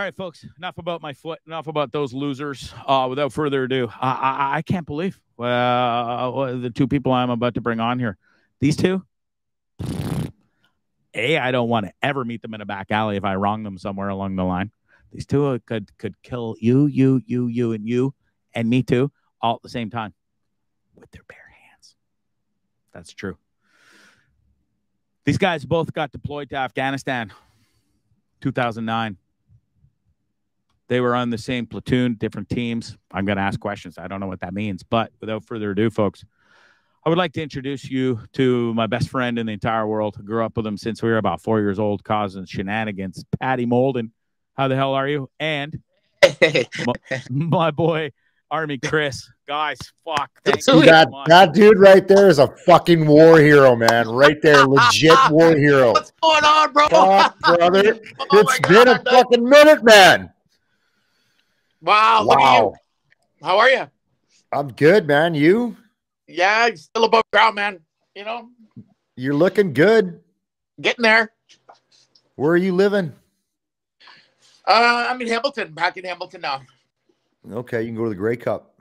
right, folks, enough about my foot, enough about those losers. Without further ado, I can't believe the two people I'm about to bring on here. These two, I don't want to ever meet them in a back alley if I wrong them somewhere along the line. These two could kill you, and me too, all at the same time with their bare hands. That's true. These guys both got deployed to Afghanistan, 2009. They were on the same platoon, different teams. I'm going to ask questions. I don't know what that means. But without further ado, folks, I would like to introduce you to my best friend in the entire world. I grew up with him since we were about 4 years old, causing shenanigans. Patty Moulden, how the hell are you? And my boy, Army Chris. Guys, fuck. That dude right there is a fucking war hero, man. Right there, legit war hero. What's going on, bro? Fuck, brother. It's been a fucking minute, man. Wow. Look at you. How are you? I'm good, man. You? Yeah, still above ground, man. You know? You're looking good. Getting there. Where are you living? I'm in Hamilton, back in Hamilton now. Okay, you can go to the Grey Cup.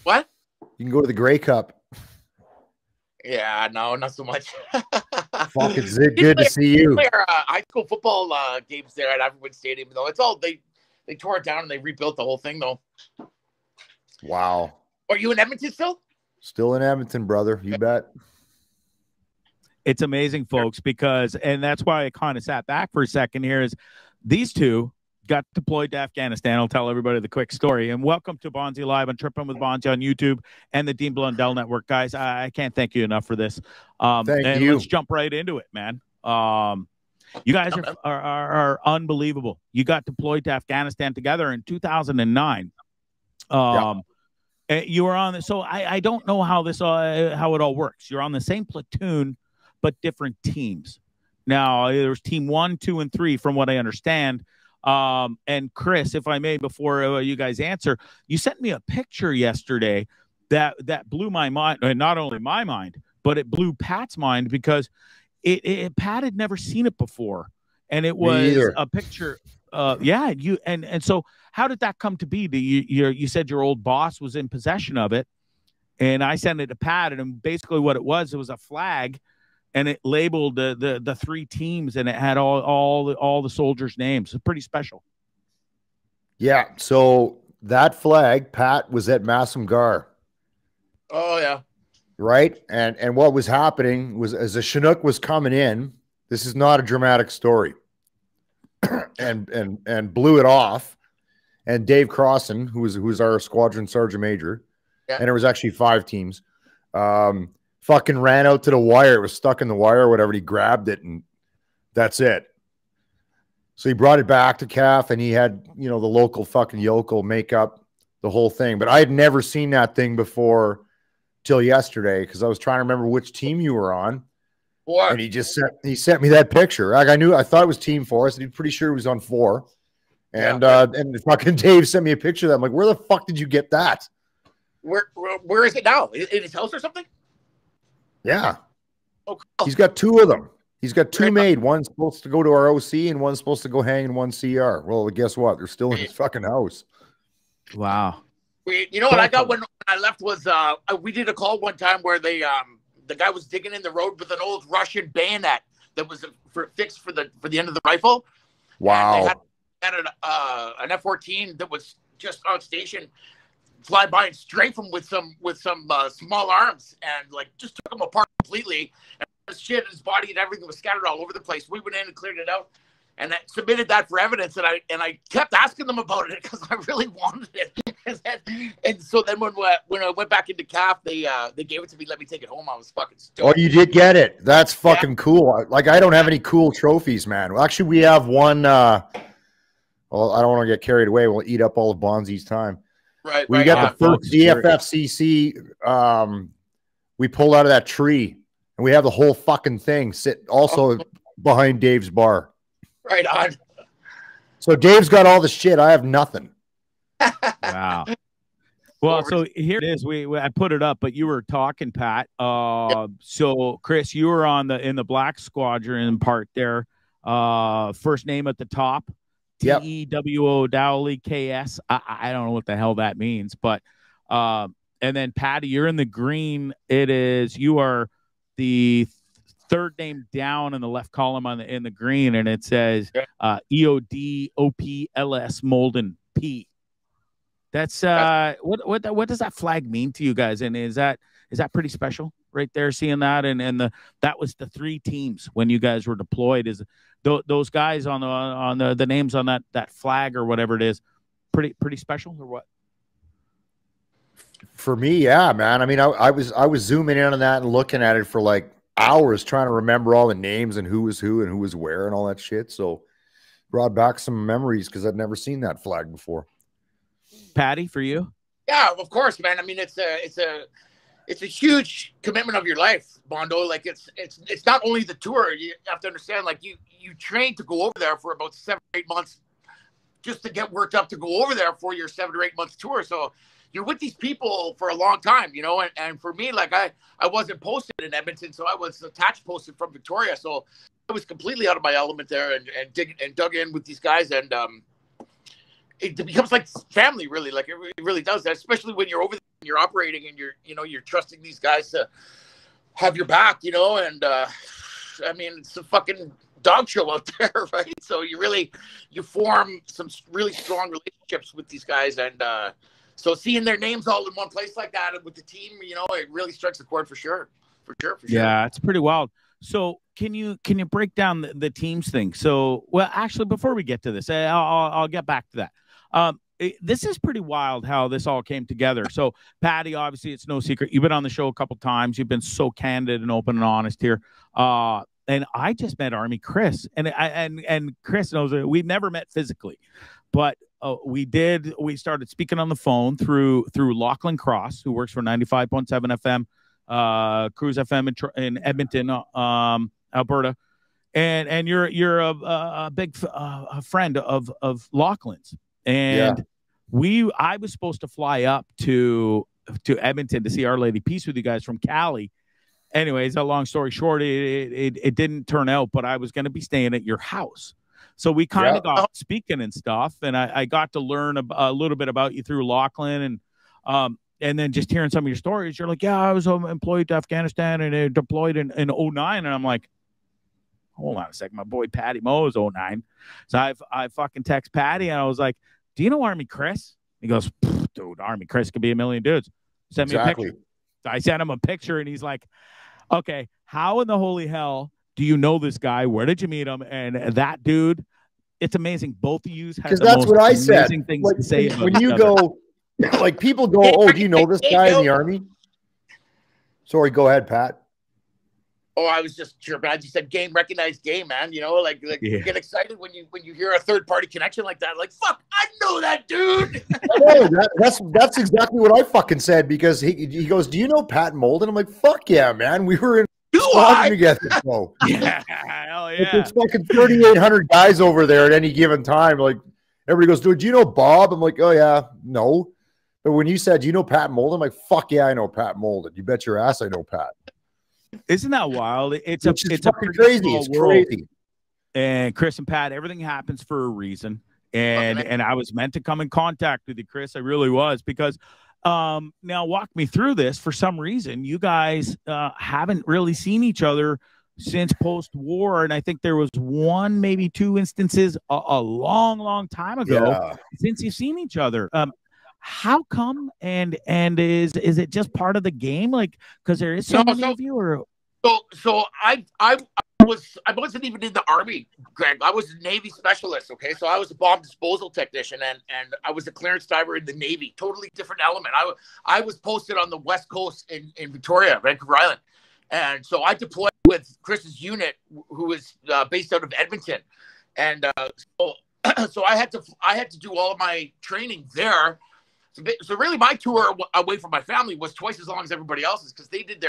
What? You can go to the Grey Cup. Yeah, no, not so much. Fuck, it's good to see you. High school football games there at Afghan Stadium, though. It's all they tore it down and they rebuilt the whole thing, though. Wow. Are you in Edmonton still? Still in Edmonton, brother. You bet. It's amazing, folks, because, and that's why I kind of sat back for a second here, is these two got deployed to Afghanistan. I'll tell everybody the quick story. And welcome to Bondzee Live on Trippin With Bondzee on YouTube and the Dean Blundell Network. Guys, I can't thank you enough for this. Thank you. Let's jump right into it, man. You guys are unbelievable. You got deployed to Afghanistan together in 2009. You were on this, so I don't know how this how it all works. You're on the same platoon, but different teams. Now, there's team 1, 2, and 3, from what I understand. And Chris, if I may, before you guys answer, you sent me a picture yesterday that blew my mind, and not only my mind, but it blew Pat's mind, because Pat had never seen it before, and it was a picture. So how did that come to be? You said your old boss was in possession of it, and I sent it to Pat, and basically what it was a flag, and it labeled the 3 teams, and it had all the soldiers' names. It's pretty special. Yeah. So that flag, Pat was at Massamgar. Oh yeah. Right. And what was happening was, as a Chinook was coming in, this is not a dramatic story, and blew it off. And Dave Crossan, who was our squadron sergeant major, and it was actually 5 teams, fucking ran out to the wire. It was stuck in the wire or whatever. And he grabbed it, and that's it. So he brought it back to CAF, and he had, the local fucking yokel make up the whole thing. But I had never seen that thing before till yesterday, because I was trying to remember which team you were on. What? And he sent me that picture. Like, I thought it was team 4. I said, I'm pretty sure he was on 4. And and fucking Dave sent me a picture of that. I'm like, where the fuck did you get that? Where is it now? In his house or something? Yeah. Oh, cool. He's got 2 of them. He's got 2 made. One's supposed to go to our OC, and one's supposed to go hang in one CR. Well, guess what? They're still in his fucking house. Wow. You know what I got when I left was we did a call one time where the guy was digging in the road with an old Russian bayonet that was fixed for the end of the rifle. Wow. And they had an F-14 that was just on station, fly by and strafe him with some small arms, and just took him apart completely. And his shit, his body, and everything was scattered all over the place. We went in and cleared it out, and I submitted that for evidence. And I kept asking them about it because I really wanted it. And so then when I went back into CAF, they gave it to me, let me take it home. I was fucking stoked. Oh, you did get it. That's fucking cool. Like, I don't have any cool trophies, man. Well, actually, we have one. Well, I don't want to get carried away. We'll eat up all of Bondzee's time. Right. We got the first DFFCC. We pulled out of that tree, and we have the whole fucking thing sit also behind Dave's bar. Right on. So Dave's got all the shit. I have nothing. Wow. Well, so here it is. I put it up, but you were talking, Pat. So Chris, you were in the Black Squadron part there. First name at the top. Tewo Dlouhy KS. I don't know what the hell that means, but and then Patty, you're in the green. You are the third name down in the left column in the green, and it says EODOPLS Moulden P. That's what does that flag mean to you guys? And is that pretty special right there, seeing that? And that was the 3 teams when you guys were deployed. Is those guys on the names on that flag or whatever it is pretty special or what? For me, yeah, man. I mean, I was zooming in on that and looking at it for like hours, trying to remember all the names and who was who and who was where and all that shit. So brought back some memories because I'd never seen that flag before. Patty, for you? Yeah, of course, man. I mean, it's a huge commitment of your life, Bondo. Like it's not only the tour. You have to understand, like you train to go over there for about 7 or 8 months just to get worked up to go over there for your 7 or 8 month tour. So you're with these people for a long time, you know, and for me, like I wasn't posted in Edmonton, so I was attached posted from Victoria. So I was completely out of my element there and dug in with these guys. And it becomes like family, really. Like it really does, especially when you're over there and you're operating and you're trusting these guys to have your back, you know. And I mean, it's a fucking dog show out there, right? So you form some really strong relationships with these guys. And so seeing their names all in one place like that with the team, you know, it really strikes a chord for sure. For sure. Yeah, it's pretty wild. So can you break down the teams thing? So, well, actually, before we get to this, I'll get back to that. This is pretty wild how this all came together. So, Patty, obviously, it's no secret. You've been on the show a couple times. You've been so candid and open and honest here. And I just met Army Chris, and Chris knows that we've never met physically, but we started speaking on the phone through Lachlan Cross, who works for 95.7 FM, Cruise FM in Edmonton, Alberta, and you're a big friend of Lachlan's, and I was supposed to fly up to Edmonton to see Our Lady Peace with you guys from Cali. Anyways, a long story short, it didn't turn out, but I was going to be staying at your house. So we kind of got speaking and stuff, and I got to learn a little bit about you through Lachlan, and then just hearing some of your stories, you're like, yeah, I was employed to Afghanistan and deployed in 09, and I'm like, hold on a second, my boy Patty Moe is 09. So I fucking text Patty, and I was like, do you know Army Chris? He goes, dude, Army Chris could be a million dudes. Send me a picture. I sent him a picture, and he's like, okay, how in the holy hell do you know this guy? Where did you meet him? And that dude, it's amazing. Both of you have the most amazing things like, to say about when you go, like people go, oh, do you know this guy in the Army? Sorry, go ahead, Pat. Oh, I was just sure, glad you said game, recognized game, man. You know, like you get excited when you hear a third party connection like that. Like, fuck, I know that dude. That's exactly what I fucking said, because he goes, do you know Pat Moulden? I'm like, fuck yeah, man. We were in together. Bro. Yeah, hell yeah. There's fucking 3,800 guys over there at any given time. Like everybody goes, dude, do you know Bob? I'm like, oh yeah, no. But when you said, do you know Pat Moulden? I'm like, fuck yeah, I know Pat Moulden. You bet your ass I know Pat. Isn't that wild? It's fucking crazy. It's crazy. And Chris and Pat, everything happens for a reason. And I was meant to come in contact with you, Chris. I really was, because now walk me through this. For some reason, you guys haven't really seen each other since post-war, and I think there was one, maybe two instances a long time ago since you've seen each other. How come? And is it just part of the game? Like, because there is so many of you, or so I wasn't even in the Army, Greg. I was a Navy specialist. Okay, so I was a bomb disposal technician, and I was a clearance diver in the Navy. Totally different element. I was posted on the West Coast in Victoria, Vancouver Island, and so I deployed with Chris's unit, who was based out of Edmonton, and so I had to do all of my training there. So really, my tour away from my family was twice as long as everybody else's, because they did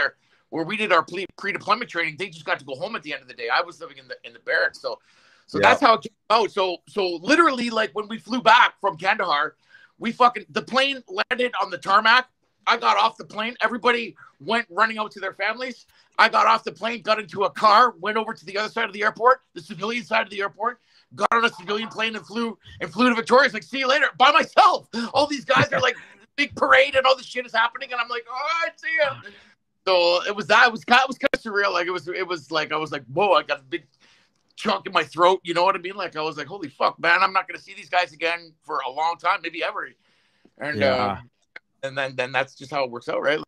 we did our pre-deployment training. They just got to go home at the end of the day. I was living in the barracks, so that's how it came out. So literally, like when we flew back from Kandahar, the plane landed on the tarmac. I got off the plane. Everybody went running out to their families. I got off the plane, got into a car, went over to the other side of the airport, the civilian side of the airport. got on a civilian plane and flew to Victoria. It's like, see you later, by myself. All these guys are like big parade and all this shit is happening, and I'm like, all right, see ya. So it was kind of surreal. Like it was like I was like, whoa, I got a big chunk in my throat. You know what I mean? Like I was like, holy fuck, man, I'm not gonna see these guys again for a long time, maybe ever. And then that's just how it works out, right?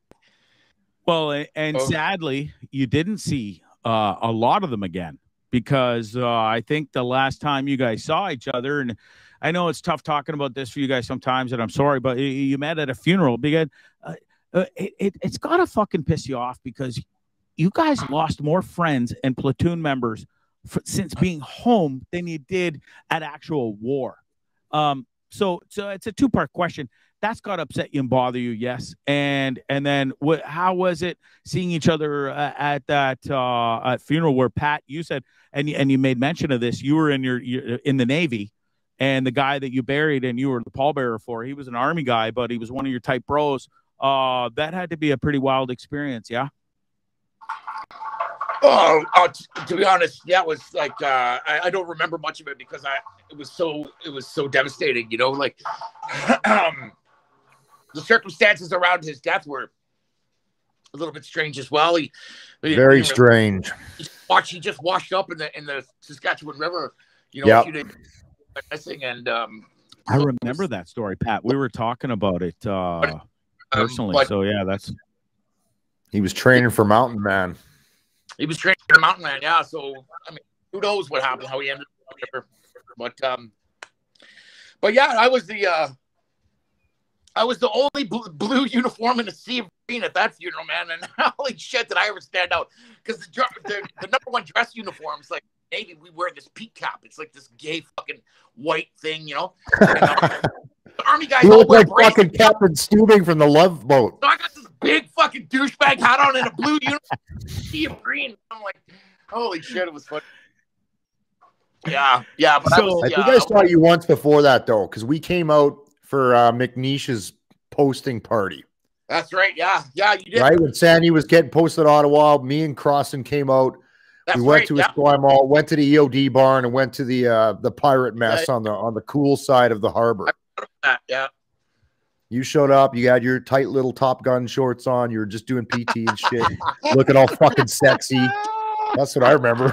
Well, and sadly, you didn't see a lot of them again, because I think the last time you guys saw each other, and I know it's tough talking about this for you guys sometimes, and I'm sorry, but you met at a funeral, because it's got to fucking piss you off, because you guys lost more friends and platoon members since being home than you did at actual war. So it's a two-part question. That's got to upset you and bother you, yes. And then how was it seeing each other at that funeral where, Pat, you said, and you made mention of this, you were in in the Navy, and the guy that you buried and you were the pallbearer for, he was an Army guy, but he was one of your type bros. That had to be a pretty wild experience, yeah? To be honest, yeah, it was like I don't remember much of it because it was so devastating, you know, like the circumstances around his death were a little bit strange as well. Very strange. He just washed up in the Saskatchewan River, you know, a few days missing, and I remember that story, Pat. We were talking about it personally. So yeah, he was training for Mountain Man. He was training for Mountain Man, yeah. So I mean, who knows what happened, how he ended up, but yeah, I was the only blue uniform in a sea of green at that funeral, man. And holy shit, did I ever stand out? Because the number one dress uniforms, like Navy, we wear this peak cap. It's like this gay fucking white thing, you know. And, the Army guys you all look wear like fucking Captain Stubing from the Love Boat. So I got this big fucking douchebag hat on in a blue uniform, sea of green. I'm like, holy shit, it was fun. Yeah. But I think I saw you once before that though, because we came out for McNeish's posting party. That's right. Yeah, you did. Right when Sandy was getting posted Ottawa, me and Crossan came out. We went to Esquire Mall, went to the EOD barn, and went to the pirate mess on the cool side of the harbor. Yeah. You showed up. You had your tight little Top Gun shorts on. You were just doing PT and shit, looking all fucking sexy. That's what I remember.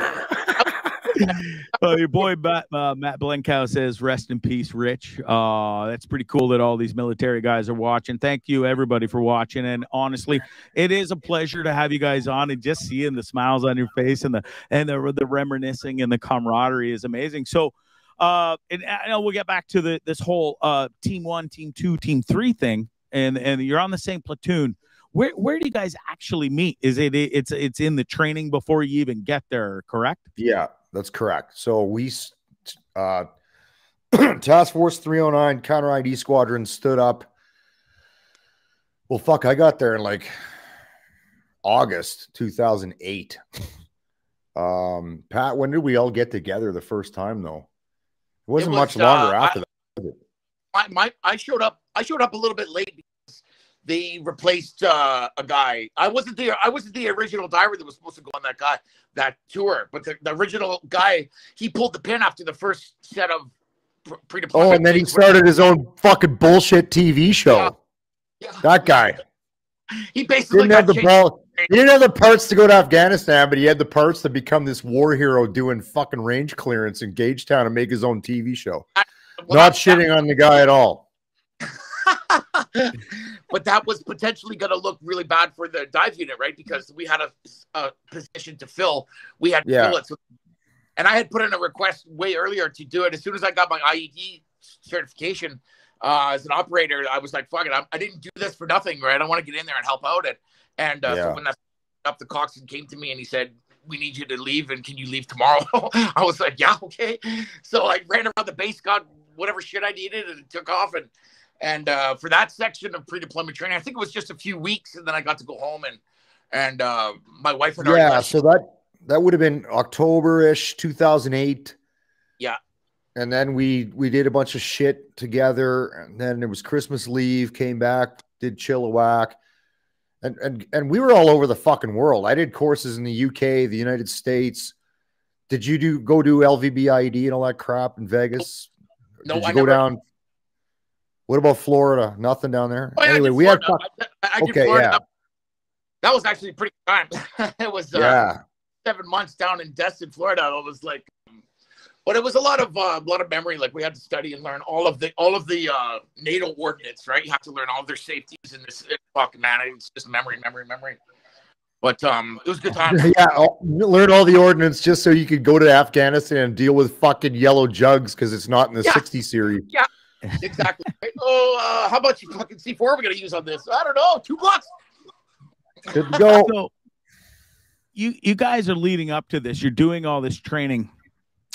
Your boy Matt Blenkow says, "Rest in peace, Rich." That's pretty cool that all these military guys are watching. Thank you, everybody, for watching. And honestly, it is a pleasure to have you guys on, and just seeing the smiles on your face and the reminiscing and the camaraderie is amazing. So, and I know we'll get back to this whole Team 1, Team 2, Team 3 thing, and you're on the same platoon. Where do you guys actually meet? Is it's in the training before you even get there, correct? Yeah, that's correct. So we Task Force 309 Counter ID Squadron stood up. Well, fuck, I got there in like August 2008. Pat, when did we all get together the first time though? It wasn't much longer after that. I showed up a little bit late because they replaced a guy. I wasn't the original diver that was supposed to go on that tour, but the original guy, he pulled the pin after the first set of pre-deployment. Oh, and then he started his own fucking bullshit TV show. Yeah. That guy. He basically didn't have the ball. He didn't have the parts to go to Afghanistan, but he had the parts to become this war hero doing fucking range clearance in Gagetown and make his own TV show. Not shitting on the guy at all. But that was potentially going to look really bad for the dive unit, right? Because we had a position to fill. We had to fill it. So, and I had put in a request way earlier to do it. As soon as I got my IED certification as an operator, I was like, fuck it. I didn't do this for nothing, right? I want to get in there and help out. So when that up, the coxswain came to me and he said, "We need you to leave, and can you leave tomorrow?" I was like, "Yeah, okay." So I ran around the base, got whatever shit I needed, and took off. And for that section of pre-deployment training, I think it was just a few weeks, and then I got to go home and my wife had already left. So that would have been October-ish 2008. Yeah. And then we did a bunch of shit together, and then it was Christmas leave, came back, did Chilliwack. And we were all over the fucking world. I did courses in the UK, the United States, Did you go do LVBIED and all that crap in Vegas? No, did you I go never, down? What about Florida? Nothing down there. Oh, yeah, Anyway, we had. I did Okay, Florida. yeah. That was actually pretty good time. It was 7 months down in Destin, Florida. It was like, but it was a lot of memory. Like we had to study and learn all of the NATO ordnance, right? You have to learn all of their safeties and this fucking man. It's just memory. But it was a good time. Yeah, learn all the ordnance just so you could go to Afghanistan and deal with fucking yellow jugs because it's not in the 60 series. Yeah, exactly. Right? Oh, how much fucking C4 are we gonna use on this? I don't know. $2. Good to go. So you guys are leading up to this. You're doing all this training.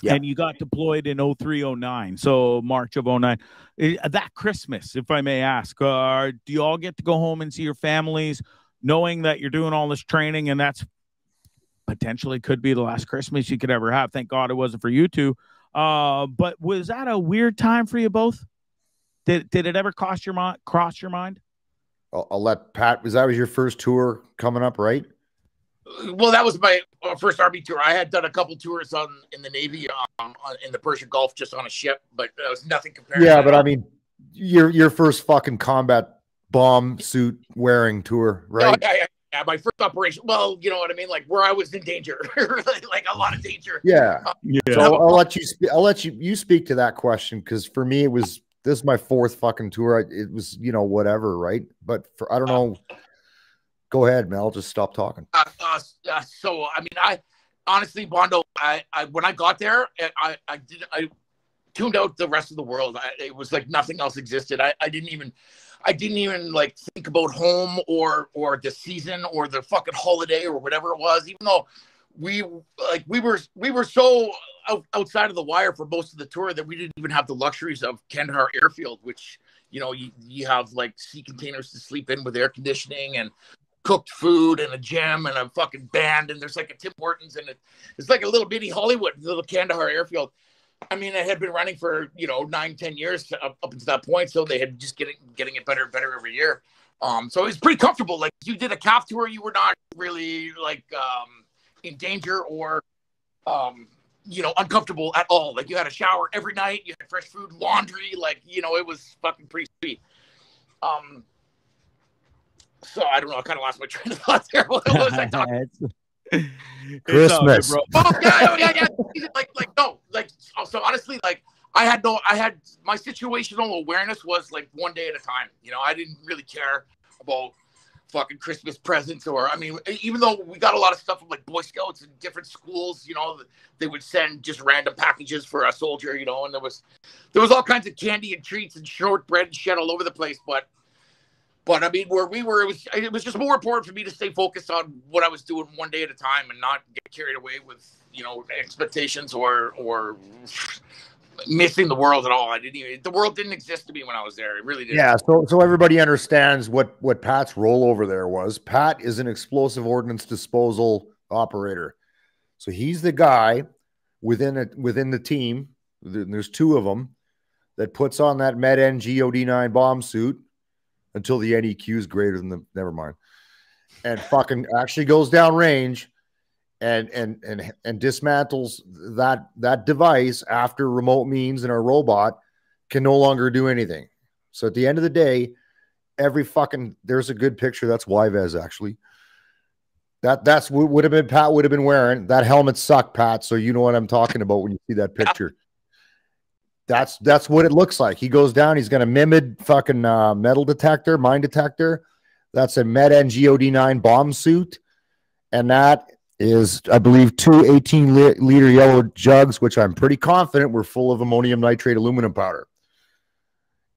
Yeah. And you got deployed in 0309, so March of 09. That Christmas, if I may ask, do you all get to go home and see your families, knowing that you're doing all this training and that's potentially could be the last Christmas you could ever have? Thank God it wasn't for you two. But was that a weird time for you both? Did it ever cross your mind? I'll let Pat. That was your first tour coming up, right? Well, that was my first Army tour. I had done a couple tours in the Navy, in the Persian Gulf, just on a ship, but it was nothing compared. Yeah, but I mean, your first fucking combat bomb suit wearing tour, right? Yeah, my first operation. Well, you know what I mean, like where I was in danger, like a lot of danger. Yeah. So I'll let you speak to that question because for me this is my fourth fucking tour. It was whatever, right? But I don't know. Go ahead, Mel. Just stop talking. So I mean, I honestly, Bondo, I when I got there, I tuned out the rest of the world. It was like nothing else existed. I didn't even like think about home or the season or the fucking holiday or whatever it was. Even though we were so outside of the wire for most of the tour that we didn't even have the luxuries of Kandahar Airfield, which you have like sea containers to sleep in with air conditioning and cooked food and a gym and a fucking band, and there's like a Tim Hortons, and it's like a little bitty Hollywood, little Kandahar Airfield. I mean, it had been running for 9-10 years up until that point, so they had just getting it better and better every year. So it was pretty comfortable. Like you did a calf tour, you were not really like in danger or uncomfortable at all. Like you had a shower every night, you had fresh food, laundry, like it was fucking pretty sweet. So I don't know. I kind of lost my train of thought there. What was I talking? Christmas. Bro. Oh yeah. So honestly, like I had my situational awareness was like one day at a time. I didn't really care about fucking Christmas presents or, I mean, even though we got a lot of stuff from like Boy Scouts and different schools, they would send just random packages for a soldier, and there was all kinds of candy and treats and shortbread and shit all over the place, But I mean, where we were, it was just more important for me to stay focused on what I was doing one day at a time and not get carried away with, expectations or missing the world at all. The world didn't exist to me when I was there. It really didn't. Yeah. So everybody understands what Pat's role over there was. Pat is an explosive ordnance disposal operator. So he's the guy within the team. There's two of them that puts on that Med-N GOD9 bomb suit until the NEQ is greater than the, never mind, and fucking actually goes down range and dismantles that device after remote means, and our robot can no longer do anything. So at the end of the day, there's a good picture. That's Yves actually. That's what would have been Pat would have been wearing. That helmet sucked, Pat. So you know what I'm talking about when you see that picture. That's what it looks like. He goes down. He's got a MIMID fucking metal detector, mine detector. That's a Med-N GOD9 bomb suit. And that is, I believe, 2 18-liter yellow jugs, which I'm pretty confident were full of ammonium nitrate aluminum powder.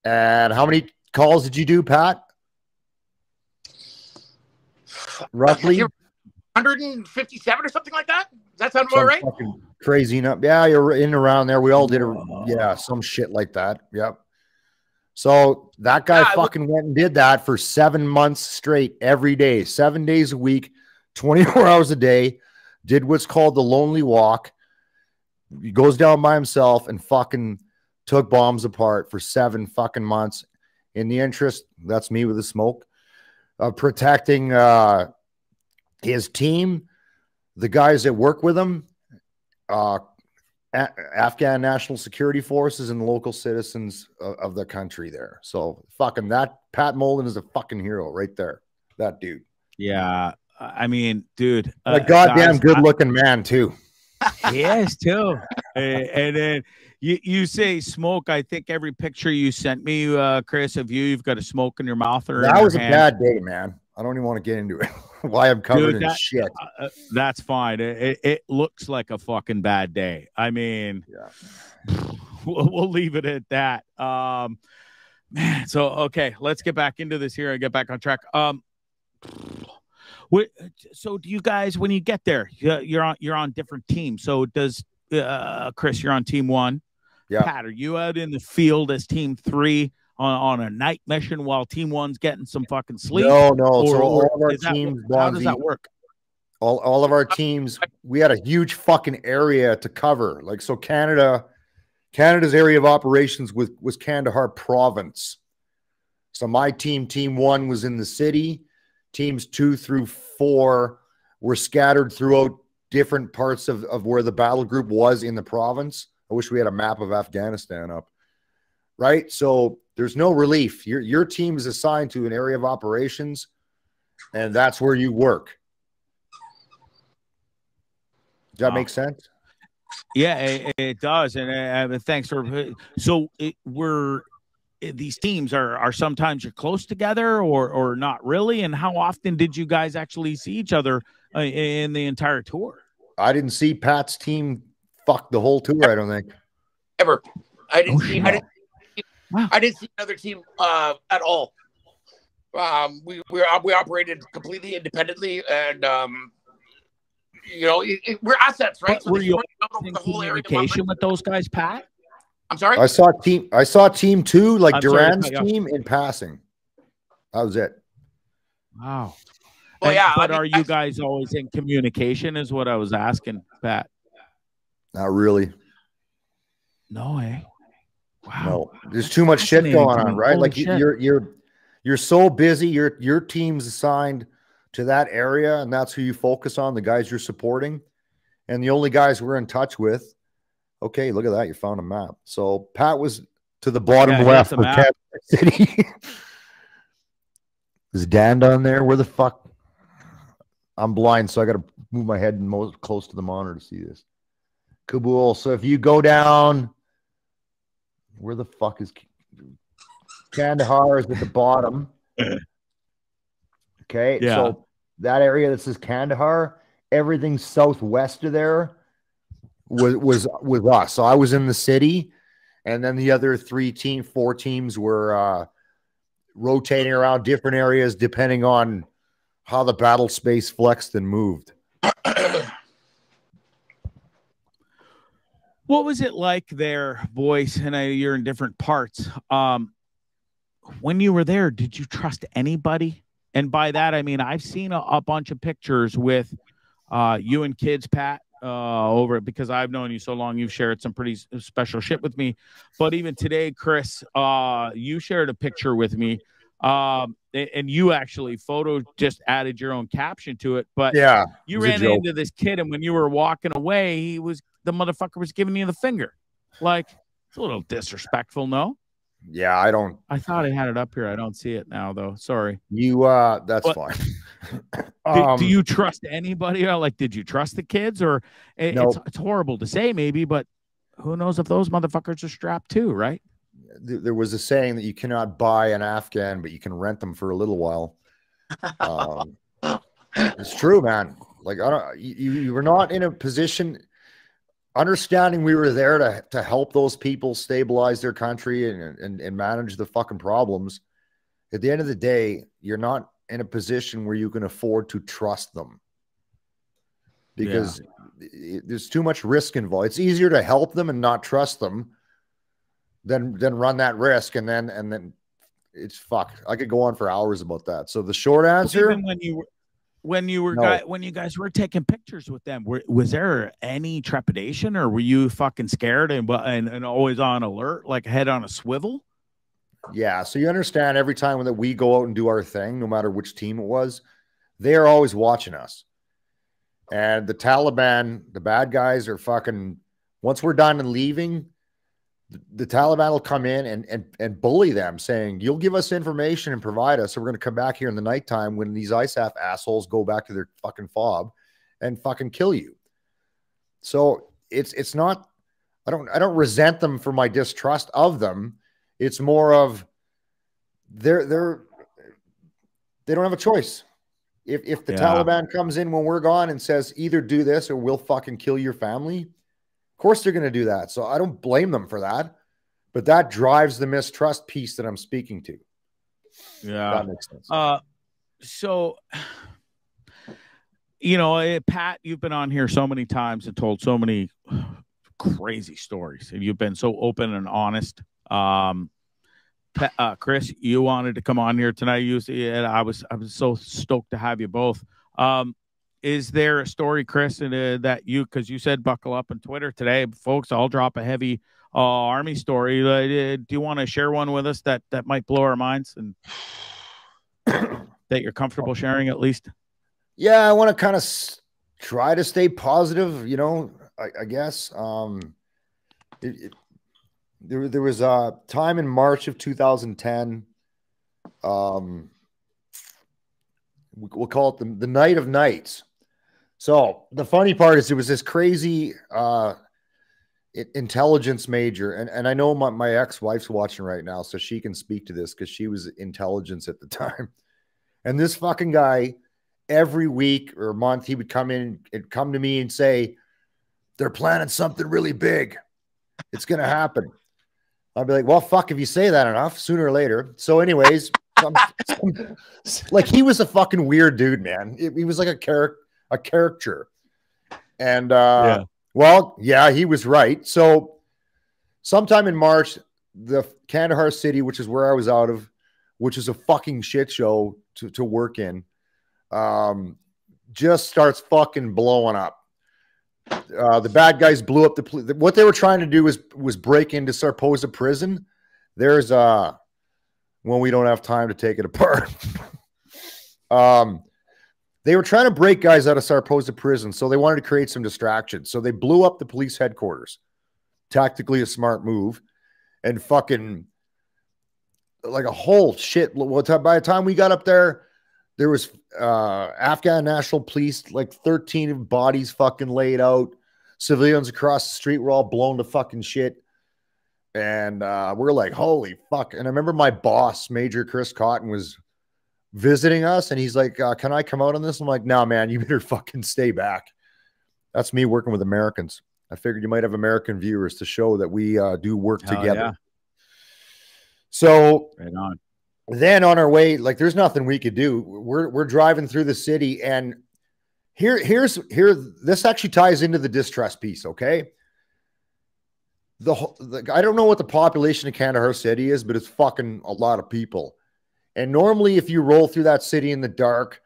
And how many calls did you do, Pat? Roughly 157 or something like that. Does that sound about right? Crazy enough. Yeah, you're in and around there. We all did some shit like that. Yep. So that guy fucking went and did that for 7 months straight, every day, 7 days a week, 24 hours a day, did what's called the lonely walk. He goes down by himself and fucking took bombs apart for 7 fucking months in the interest, that's me with the smoke, of protecting his team, the guys that work with him, Afghan national security forces and local citizens of the country there. So fucking that Pat Moulden is a fucking hero right there. That dude. Yeah. I mean, dude, a goddamn good looking man too. He is too. And then you say smoke. I think every picture you sent me, Chris, of you've got a smoke in your mouth or that in was your a hand. bad day, man. I don't even want to get into it. Why I'm covered in shit. That's fine. It looks like a fucking bad day. I mean, yeah. We'll leave it at that. Man, so okay, let's get back into this here and get back on track. So do you guys, when you get there, you're on different teams? So does Chris, you're on team 1. Yeah. Pat, are you out in the field as team 3 on a night mission while team 1's getting some fucking sleep? No. So all of our teams, how does that work? All of our teams, we had a huge fucking area to cover. Like, so Canada's area of operations was Kandahar province. So my team 1 was in the city. Teams 2 through 4 were scattered throughout different parts of where the battle group was in the province. I wish we had a map of Afghanistan up. Right? So there's no relief. Your team is assigned to an area of operations, and that's where you work. Does that make sense? Yeah, it does. And thanks for so these teams are sometimes you're close together or not really. And how often did you guys actually see each other in the entire tour? I didn't see Pat's team fuck the whole tour. I don't think ever. I didn't see another team at all. We operated completely independently, and you know, we're assets, right? So were you in communication with those guys, Pat? I'm sorry. I saw team 2, like Duran's team, in passing. That was it. Wow. Well, yeah. But are you guys always in communication? Is what I was asking, Pat. Not really. No way. Wow. No, there's too much shit going on, right? Like you're so busy. Your team's assigned to that area, and that's who you focus on. The guys you're supporting, and the only guys we're in touch with. Okay, look at that. You found a map. So Pat was to the bottom left of Kansas City. Is Dan down there? Where the fuck? I'm blind, so I got to move my head most close to the monitor to see this. Kabul. So if you go down, where the fuck is Kandahar? Is at the bottom. Okay, yeah. So that area that says Kandahar, everything southwest of there was us. So I was in the city, and then the other 4 teams were rotating around different areas depending on how the battle space flexed and moved. What was it like there, boys? And you're in different parts. When you were there, did you trust anybody? And by that, I mean, I've seen a bunch of pictures with you and kids, Pat, over it, because I've known you so long. You've shared some pretty special shit with me. But even today, Chris, you shared a picture with me. And you actually just added your own caption to it. But yeah, you ran into this kid, and when you were walking away, the motherfucker was giving you the finger. Like, it's a little disrespectful, no? Yeah, I thought I had it up here. I don't see it now, though. Sorry. That's fine. Do you trust anybody? Or like, did you trust the kids? Or no. It's horrible to say, maybe, but who knows if those motherfuckers are strapped too, right? There was a saying that you cannot buy an Afghan, but you can rent them for a little while. It's true, man. Like, you were not in a position. Understanding we were there to help those people stabilize their country and manage the fucking problems. At the end of the day, you're not in a position where you can afford to trust them, because there's too much risk involved. It's easier to help them and not trust them than run that risk, and then it's fucked. I could go on for hours about that. So the short answer, even when you guys were taking pictures with them, was there any trepidation, or were you fucking scared and always on alert, like head on a swivel? Yeah. So you understand, every time that we go out and do our thing, no matter which team it was, they are always watching us. And the Taliban, the bad guys are fucking, once we're done and leaving, the Taliban will come in and bully them, saying, you'll give us information and provide us, so we're going to come back here in the nighttime when these ISAF assholes go back to their fucking fob and fucking kill you. So it's not, I don't resent them for my distrust of them. It's more of they don't have a choice. If the Taliban comes in when we're gone and says either do this or we'll fucking kill your family, of course they're going to do that. So I don't blame them for that, but that drives the mistrust piece that I'm speaking to. Yeah, that makes sense. So, you know, Pat, you've been on here so many times and told so many crazy stories, and you've been so open and honest. Chris, you wanted to come on here tonight. I was so stoked to have you both. Is there a story, Chris, that because you said buckle up on Twitter today, folks? I'll drop a heavy Army story. Do you want to share one with us that might blow our minds and that you're comfortable sharing at least? Yeah, I want to kind of try to stay positive. You know, I guess there was a time in March of 2010. We'll call it the night of nights. So the funny part is it was this crazy intelligence major. And I know my ex-wife's watching right now, so she can speak to this because she was intelligence at the time. And this fucking guy, every week or month, he would come in and come to me and say, they're planning something really big. It's going to happen. I'd be like, well, fuck, if you say that enough, sooner or later. So anyways, like he was a fucking weird dude, man. He was like a caricature. And well, yeah, he was right. So sometime in March, the Kandahar city, which is where I was out of, which is a fucking shit show to work in, just starts fucking blowing up. The bad guys blew up what they were trying to do was break into Sarposa prison. There's when we don't have time to take it apart. They were trying to break guys out of Sarposa prison, so they wanted to create some distraction. So they blew up the police headquarters. Tactically a smart move, and fucking like a whole shit. By the time we got up there, there was Afghan National Police, like 13 bodies fucking laid out. Civilians across the street were all blown to fucking shit. And we're like, holy fuck. And I remember my boss, Major Chris Cotton, was visiting us. And he's like, can I come out on this? I'm like, no, man, you better fucking stay back. That's me working with Americans. I figured you might have American viewers to show that we do work together. Yeah. So right on. Then on our way, like there's nothing we could do. We're driving through the city, and this actually ties into the distrust piece. Okay. I don't know what the population of Kandahar city is, but it's fucking a lot of people. And normally if you roll through that city in the dark,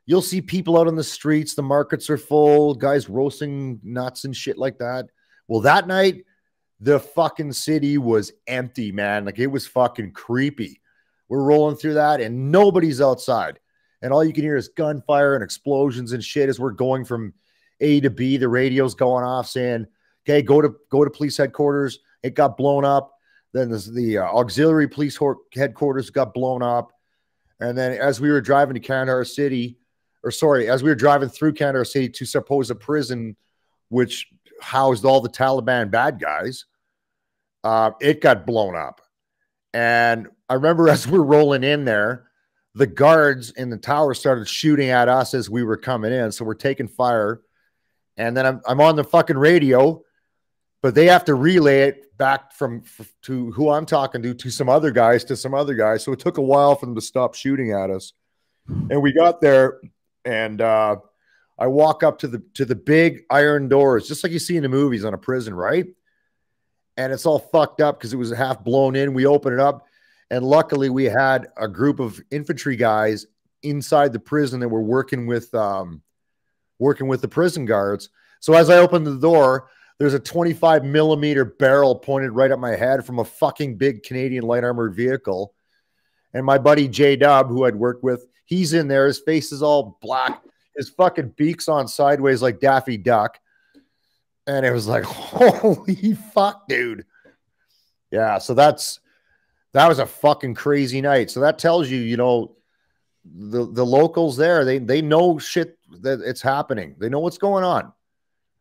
you'll see people out on the streets. The markets are full, guys roasting nuts and shit like that. Well, that night, the fucking city was empty, man. Like it was fucking creepy. We're rolling through that and nobody's outside. And all you can hear is gunfire and explosions and shit as we're going from A to B. The radio's going off saying, okay, go to police headquarters. It got blown up. Then the auxiliary police headquarters got blown up. And then as we were driving to Kandahar City, as we were driving through Kandahar City to Sarposa prison, which housed all the Taliban bad guys, it got blown up. And I remember as we're rolling in there, the guards in the tower started shooting at us as we were coming in. So we're taking fire. And then I'm on the fucking radio, but they have to relay it back to who I'm talking to some other guys, So it took a while for them to stop shooting at us. And we got there, and I walk up to the big iron doors, just like you see in the movies on a prison, right? And it's all fucked up because it was half blown in. We open it up, and luckily we had a group of infantry guys inside the prison that were working with the prison guards. So as I opened the door, there's a 25 millimeter barrel pointed right at my head from a fucking big Canadian light armored vehicle. And my buddy J-Dub, who I'd worked with, he's in there. His face is all black. his fucking beak's on sideways like Daffy Duck. And it was like, holy fuck, dude. Yeah, so that was a fucking crazy night. So that tells you, you know, the locals there, they know shit that it's happening. They know what's going on.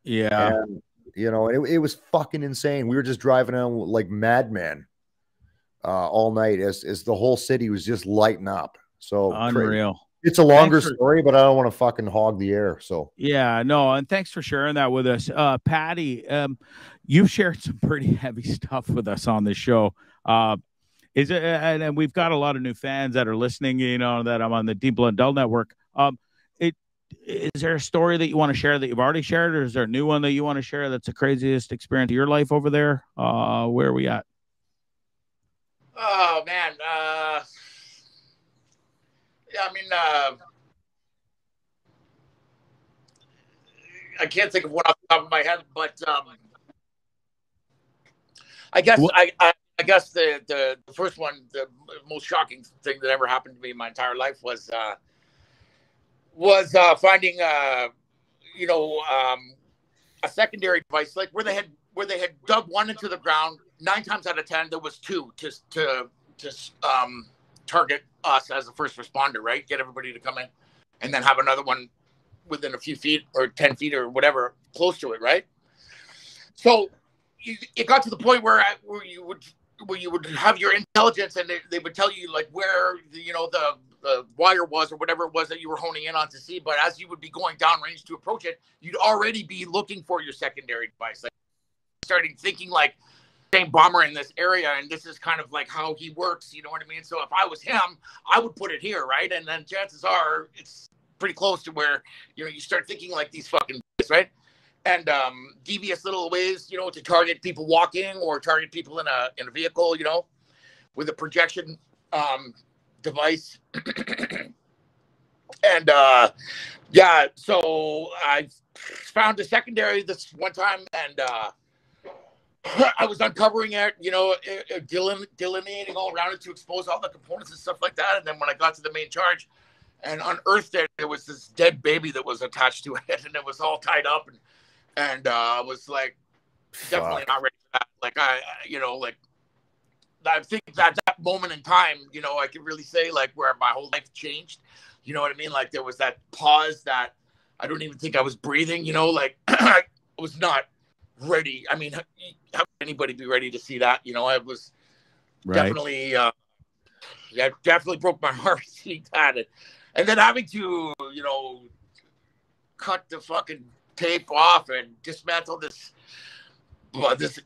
Yeah. And, you know, it was fucking insane. We were just driving on like madmen all night as the whole city was just lighting up. So unreal. Crazy. It's a longer story, but I don't want to fucking hog the air. So yeah, no, and thanks for sharing that with us. Patty, you've shared some pretty heavy stuff with us on this show. Is it, and we've got a lot of new fans that are listening, you know, that I'm on the Dean Blundell Network. Is there a story that you want to share that you've already shared, or is there a new one that you want to share that's the craziest experience of your life over there? Where are we at? Oh man. Yeah, I mean, I can't think of one off the top of my head, but I guess I guess the first one, the most shocking thing that ever happened to me in my entire life was finding you know, a secondary device, like where they had dug one into the ground. 9 times out of 10 there was 2 to target us as a first responder, right? Get everybody to come in, and then have another one within a few feet or 10 feet or whatever close to it, right? So it got to the point where you would have your intelligence, and they would tell you like where the wire was or whatever it was that you were honing in on to see. But as you would be going downrange to approach it, you'd already be looking for your secondary device, like starting thinking like, same bomber in this area, and this is kind of like how he works, you know what I mean? So if I was him, I would put it here, right? And then chances are it's pretty close to where, you know, you start thinking like these fucking guys, right? And devious little ways, you know, to target people walking or target people in a vehicle, you know, with a projection device. And yeah, so I found a secondary this one time, and I was uncovering it, you know, delineating all around it to expose all the components and stuff like that. And then when I got to the main charge and unearthed it, there was this dead baby that was attached to it, and it was all tied up. And I was like, definitely not ready for that. Like, you know, like, I think that moment in time, you know, I could really say like where my whole life changed. You know what I mean? Like there was that pause that I don't even think I was breathing, you know, like I was not ready. I mean, how could anybody be ready to see that? You know, I was definitely, yeah, definitely broke my heart seeing that. And then having to, you know, cut the fucking tape off and dismantle this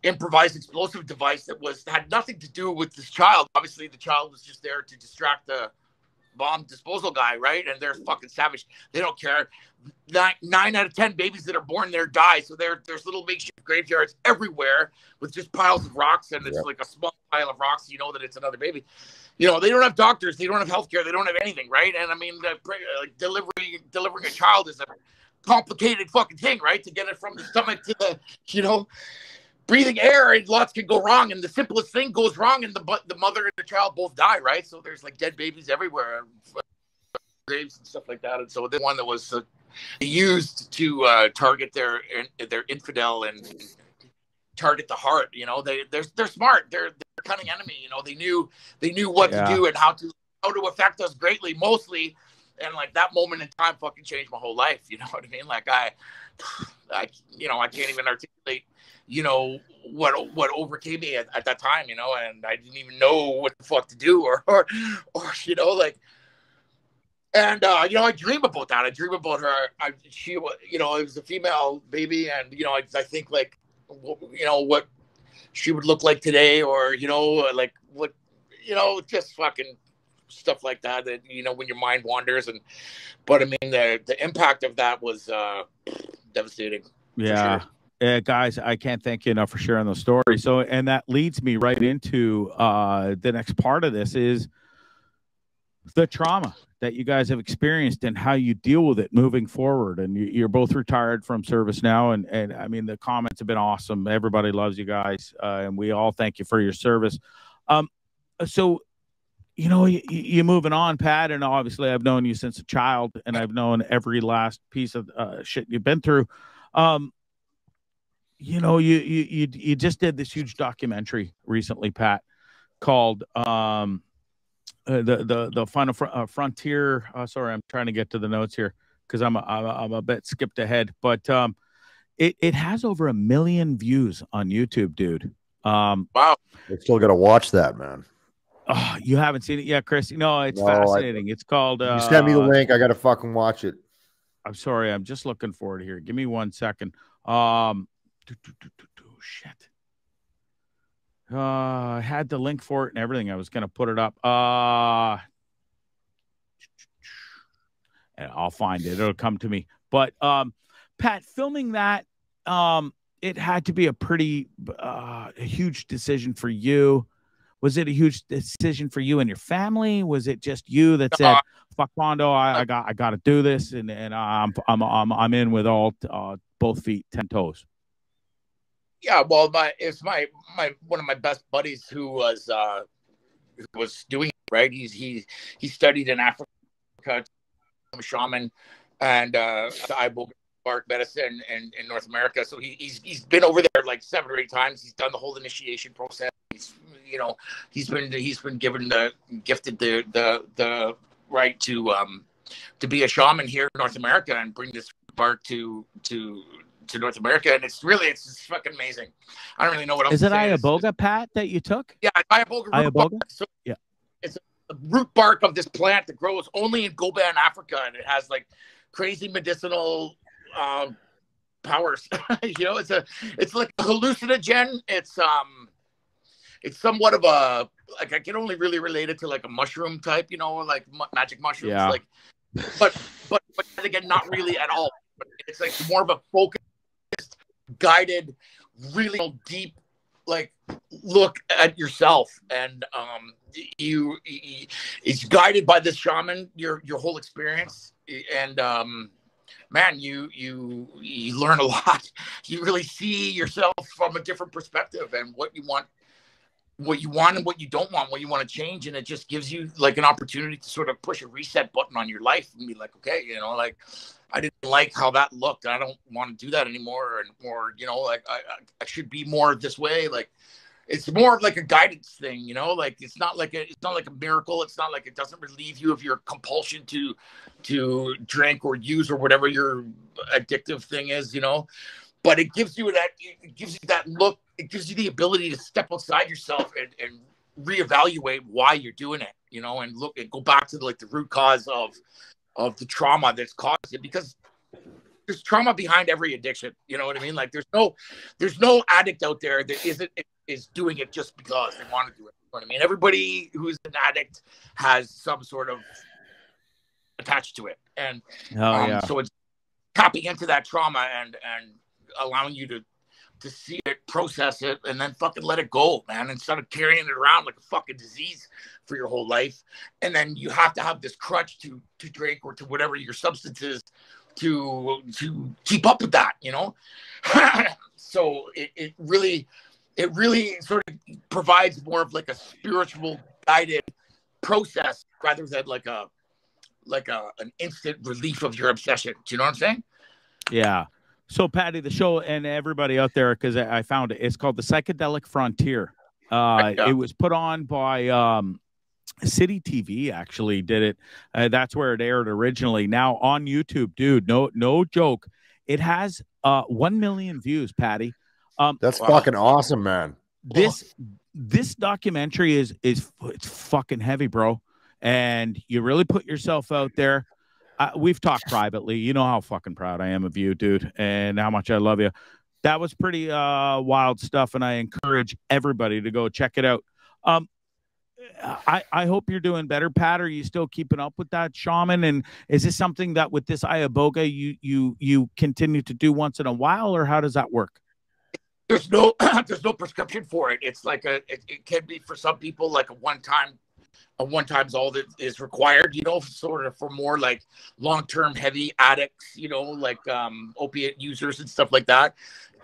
improvised explosive device that had nothing to do with this child. Obviously, the child was just there to distract the bomb disposal guy, right? And they're fucking savage. They don't care. 9 out of 10 babies that are born there die. So there's little makeshift graveyards everywhere with just piles of rocks, and it's like a small pile of rocks. You know that it's another baby. You know, they don't have doctors, they don't have healthcare, they don't have anything, right? And I mean, delivering a child is a complicated fucking thing, right? To get it from the stomach to the, you know, breathing air, and lots can go wrong, and the simplest thing goes wrong, and the mother and the child both die, right? So there's like dead babies everywhere, graves and stuff like that. And so the one that was used to target their infidel and target the heart, you know, they're smart, they're a cunning enemy, you know, they knew what to do and how to affect us greatly, mostly. And like that moment in time fucking changed my whole life, you know what I mean? Like I you know, I can't even articulate, you know, what overcame me at that time, you know, and I didn't even know what the fuck to do or you know, like, and you know, I dream about that. I dream about her. She, you know, it was a female baby, and you know, I think like, you know, what she would look like today, or you know, like what, you know, just fucking stuff like that. That, you know, when your mind wanders, but I mean, the impact of that was devastating. Yeah. Sure. Guys, I can't thank you enough for sharing the story. So, and that leads me right into the next part of this is the trauma that you guys have experienced and how you deal with it moving forward. And you're both retired from service now. And I mean, the comments have been awesome. Everybody loves you guys. And we all thank you for your service. So you know, you moving on, Pat, and obviously I've known you since a child, and I've known every last piece of shit you've been through. You know, you just did this huge documentary recently, Pat, called the final frontier. Sorry, I'm trying to get to the notes here because I'm a bit skipped ahead, but it has over 1 million views on YouTube, dude. Wow, I still got to watch that, man. Oh, you haven't seen it yet, Chris? No, it's No, fascinating. It's called. You send me the link. I got to fucking watch it. I'm sorry. I'm just looking for it here. Give me 1 second. Shit. I had the link for it and everything. I was going to put it up. And I'll find it. It'll come to me. But Pat, filming that, it had to be a pretty huge decision for you. Was it a huge decision for you and your family? Was it just you that said, "Fuck Bondo, I got to do this," and I'm in with all both feet, 10 toes? Yeah, well, it's my one of my best buddies who was doing it, right. He studied in Africa, a shaman, and Iboga bark medicine in North America. So he's been over there like 7 or 8 times. He's done the whole initiation process. He's been gifted the right to be a shaman here in North America and bring this bark to North America, and it's just fucking amazing. I don't really know what else. Is it Iboga, Pat, that you took? Yeah, Iboga. So yeah, it's a root bark of this plant that grows only in Goban, Africa, and it has like crazy medicinal powers. It's like a hallucinogen. It's somewhat of a, like, I can only really relate it to like a mushroom type, like magic mushrooms. Yeah. Like, but again, not really at all. But it's like more of a focused, guided, really deep, like, look at yourself, and it's guided by this shaman, your whole experience, and man, you learn a lot. You really see yourself from a different perspective, and what you want and what you don't want, what you want to change. And it just gives you like an opportunity to sort of push a reset button on your life and be like, okay, like, I didn't like how that looked. I don't want to do that anymore. Or, like I should be more this way. Like, it's more of like a guidance thing, like it's not like a miracle. It's not like it doesn't relieve you of your compulsion to drink or use or whatever your addictive thing is, but it gives you that look. It gives you the ability to step outside yourself and reevaluate why you're doing it, and look and go back to like the root cause of the trauma that's caused it, because there's trauma behind every addiction. You know what I mean? Like there's no addict out there that is doing it just because they want to do it. You know what I mean? Everybody who's an addict has some sort of attached to it. And so it's tapping into that trauma and allowing you to see it, process it, and then fucking let it go, man, instead of carrying it around like a fucking disease for your whole life. And then you have to have this crutch to drink or to whatever your substance is to keep up with that, So it really sort of provides more of like a spiritual guided process rather than like an instant relief of your obsession. Do you know what I'm saying? Yeah. So, Patty, the show and everybody out there, because I found it, it's called The Psychedelic Frontier. It was put on by City TV, actually did it. That's where it aired originally. Now on YouTube, dude, no joke. It has 1 million views, Patty. That's fucking awesome, man. This documentary is it's fucking heavy, bro. And you really put yourself out there. We've talked privately. You know how fucking proud I am of you, dude, and how much I love you. That was pretty wild stuff, and I encourage everybody to go check it out. I hope you're doing better, Pat. Are you still keeping up with that shaman? And is this something that with this Iboga you continue to do once in a while, or how does that work? There's no prescription for it. It's like it can be for some people like a one-time one time's all that is required, you know, sort of for more like long-term heavy addicts, you know, like opiate users and stuff like that.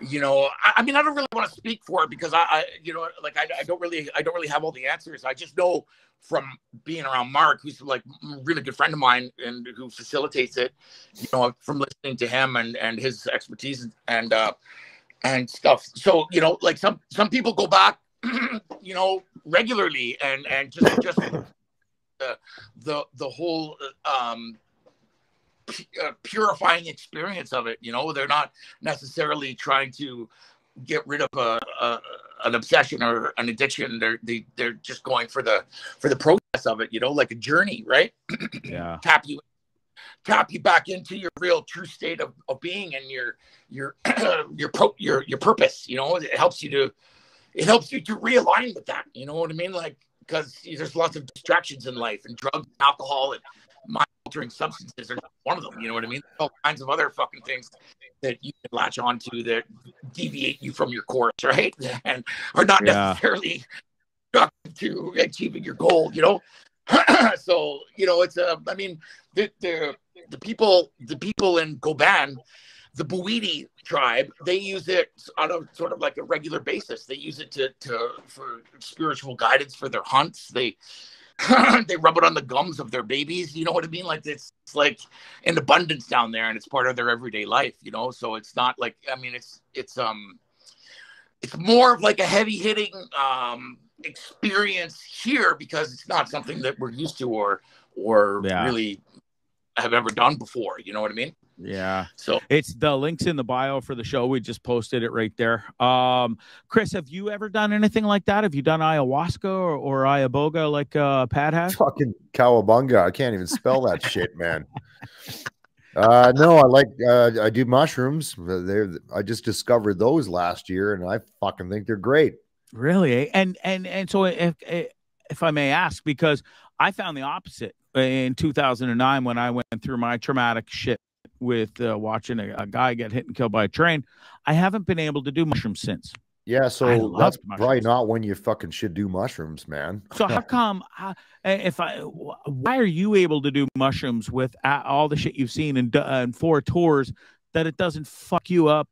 You know, I mean, I don't really want to speak for it because I you know, like I don't really have all the answers. I just know from being around Mark, who's like a really good friend of mine and who facilitates it, you know, from listening to him and his expertise and stuff. So, you know, like some people go back, you know, regularly and just the whole purifying experience of it. You know, they're not necessarily trying to get rid of an obsession or an addiction. They're just going for the process of it. You know, like a journey, right? Yeah. tap you back into your real true state of being and your purpose. You know, it helps you to realign with that. You know what I mean? Like, because there's lots of distractions in life, and drugs, and alcohol, and mind-altering substances are one of them. You know what I mean? All kinds of other fucking things that you can latch onto that deviate you from your course, right? And are not necessarily productive to achieving your goal. You know, so you know it's I mean, the people in Goban, the Bouidi tribe, they use it on a sort of like a regular basis. They use it for spiritual guidance for their hunts. They they rub it on the gums of their babies. You know what I mean? Like it's like in abundance down there, and it's part of their everyday life. You know, so it's not like, I mean, it's more of like a heavy hitting experience here because it's not something that we're used to or really have ever done before. You know what I mean? Yeah. So it's the links in the bio for the show. We just posted it right there. Chris, have you ever done anything like that? Have you done ayahuasca or ayaboga like Pat has? Fucking cowabunga. I can't even spell that shit, man. No, I do mushrooms. I just discovered those last year and I fucking think they're great. Really? And so if I may ask, because I found the opposite in 2009 when I went through my traumatic shit with watching a guy get hit and killed by a train. I haven't been able to do mushrooms since. Yeah, so that's probably not when you fucking should do mushrooms, man. So how come, why are you able to do mushrooms with all the shit you've seen in 4 tours that it doesn't fuck you up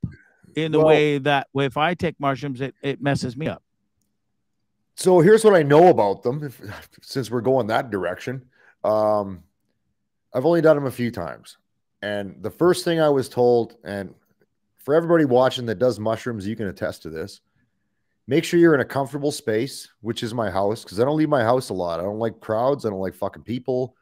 in the way that if I take mushrooms, it messes me up? So here's what I know about them, since we're going that direction. I've only done them a few times. And the first thing I was told, and for everybody watching that does mushrooms, you can attest to this. Make sure you're in a comfortable space, which is my house, because I don't leave my house a lot. I don't like crowds. I don't like fucking people.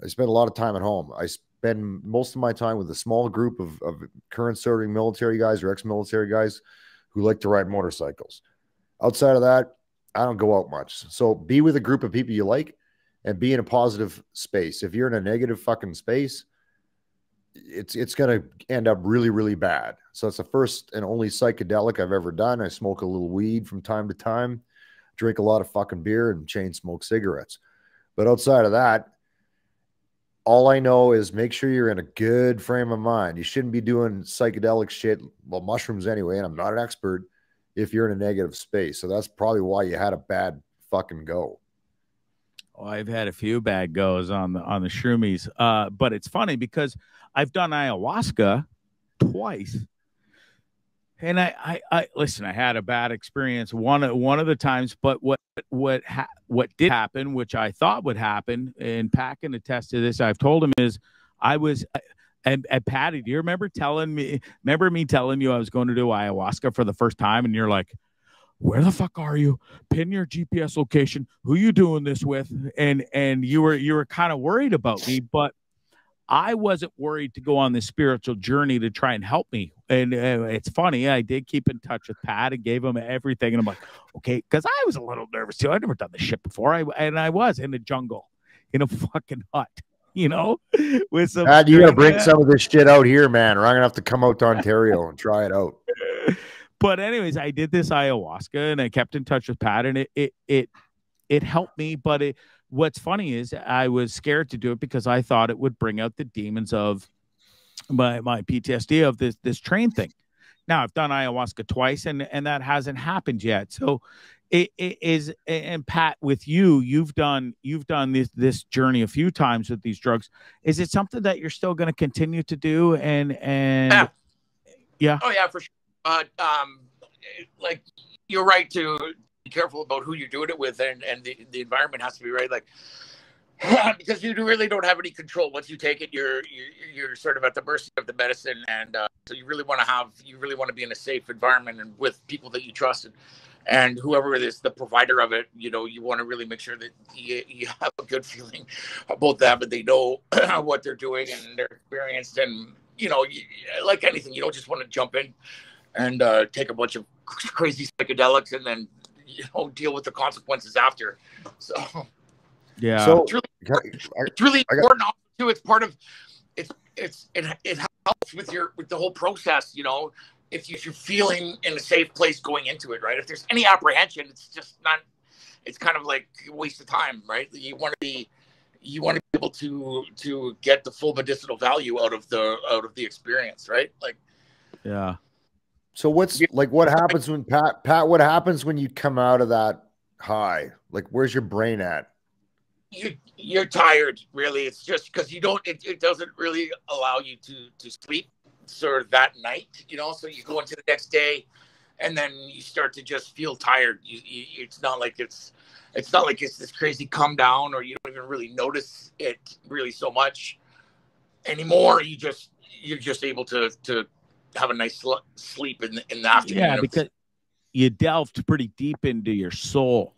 I spend a lot of time at home. I spend most of my time with a small group of current serving military guys or ex-military guys who like to ride motorcycles. Outside of that, I don't go out much. So be with a group of people you like and be in a positive space. If you're in a negative fucking space, it's going to end up really, really bad. So it's the first and only psychedelic I've ever done. I smoke a little weed from time to time, drink a lot of fucking beer, and chain smoke cigarettes. But outside of that, all I know is make sure you're in a good frame of mind. You shouldn't be doing psychedelic shit, well, mushrooms anyway, and I'm not an expert, if you're in a negative space. So that's probably why you had a bad fucking go. Oh, I've had a few bad goes on the shroomies. But it's funny because I've done ayahuasca twice. And I listen, I had a bad experience one of the times, but what did happen, which I thought would happen, and Pat can attest to this, I've told him, is I was and Patty, do you remember me telling you I was going to do ayahuasca for the first time, and you're like, where the fuck are you? Pin your GPS location. Who you doing this with? And you were kind of worried about me, but I wasn't worried to go on this spiritual journey to try and help me. And it's funny, I did keep in touch with Pat and gave him everything. And I'm like, okay, because I was a little nervous too. I'd never done this shit before. I was in the jungle, in a fucking hut, you know, with some. You got to bring some of this shit out here, man, or I'm gonna have to come out to Ontario and try it out. But anyways, I did this ayahuasca and I kept in touch with Pat, and it helped me. But what's funny is I was scared to do it because I thought it would bring out the demons of my PTSD of this train thing. Now I've done ayahuasca twice, and that hasn't happened yet. So it is. And Pat, with you, you've done this journey a few times with these drugs. Is it something that you're still going to continue to do? And yeah. Oh yeah, for sure. Like, you're right to be careful about who you're doing it with, and the environment has to be right. Like, because you really don't have any control. Once you take it, you're sort of at the mercy of the medicine, and so you really want to be in a safe environment and with people that you trust, and whoever is the provider of it, you want to really make sure that you have a good feeling about them, and they know what they're doing and they're experienced, and like anything, you don't just want to jump in and take a bunch of crazy psychedelics and then deal with the consequences after. So. Yeah. So it's really important too. It's part of it helps with the whole process, if you're feeling in a safe place going into it, right? If there's any apprehension, it's kind of like a waste of time, right? You want to be able to get the full medicinal value out of the experience, right? Like, yeah. So what happens when Pat, what happens when you come out of that high? Like, where's your brain at? You're tired, really. It's just because it doesn't really allow you to sleep sort of that night, so you go into the next day and then you start to just feel tired. It's not like it's this crazy come down, or you don't even really notice it really so much anymore. You're just able to have a nice sleep in the afternoon. Yeah, because you delved pretty deep into your soul.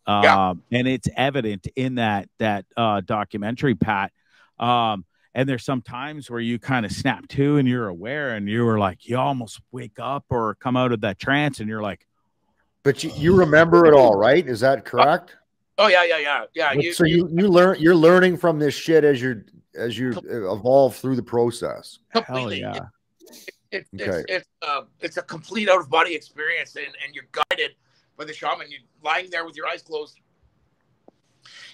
And it's evident in that documentary, Pat. And there's some times where you kind of snap to and you're aware, and you were like, you almost wake up or come out of that trance, and you're like, but you remember it all, right? Is that correct? Oh yeah. You're learning from this shit as you evolve through the process. Completely. Hell yeah. It's a complete out of body experience, and you're guided by the shaman. You're lying there with your eyes closed,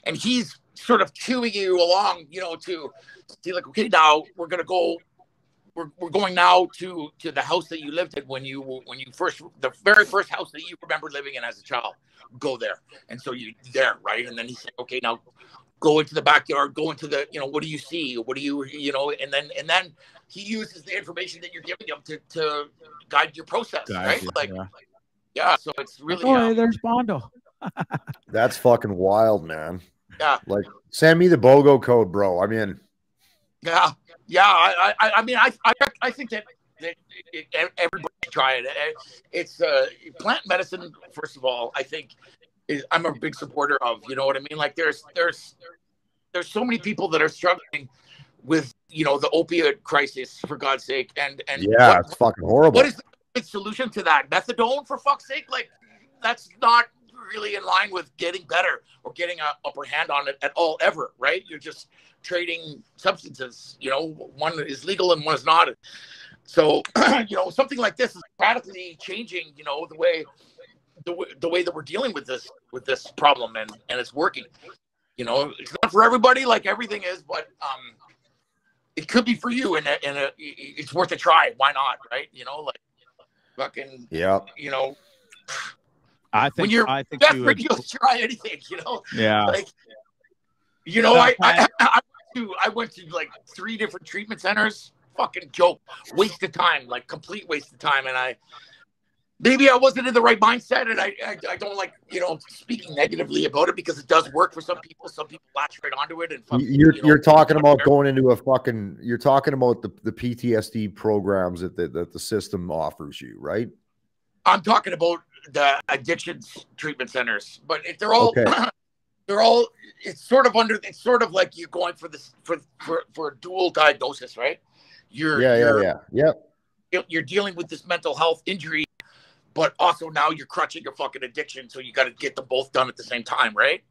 and he's sort of cueing you along, to see, like, okay, now we're going now to the house that you lived in when you the very first house that you remember living in as a child. Go there, and so you're there, right? And then he said, okay, now go into the backyard, go into the, what do you see? What do you, and then he uses the information that you're giving him to guide your process, right? Yeah, so it's really. Oh, there's Bondo. That's fucking wild, man. Yeah. Like, send me the BOGO code, bro. I'm in. Yeah. I mean, I think that everybody should try it. It's plant medicine. First of all, I think I'm a big supporter of. You know what I mean? Like, there's so many people that are struggling with the opioid crisis, for God's sake, and yeah, it's fucking horrible. What is the solution to that? Methadone, for fuck's sake? Like, that's not really in line with getting better or getting an upper hand on it at all, ever, right? You're just trading substances. One is legal and one is not. So something like this is radically changing the way that we're dealing with this problem, and it's working. It's not for everybody, like everything is, but it could be for you, and it's worth a try. Why not, right? Like, fucking, yeah. I think you'll try anything. Yeah. Like, I went to like 3 different treatment centers. Fucking joke, waste of time, like complete waste of time. And maybe I wasn't in the right mindset, and I don't like speaking negatively about it, because it does work for some people. Some people latch right onto it. And you're talking about going into you're talking about the PTSD programs that the system offers you, right? I'm talking about the addictions treatment centers, but if they're all okay. it's sort of like you're going for this for a dual diagnosis, right? You're dealing with this mental health injury, but also now you're crutching your fucking addiction, so you got to get them both done at the same time, right?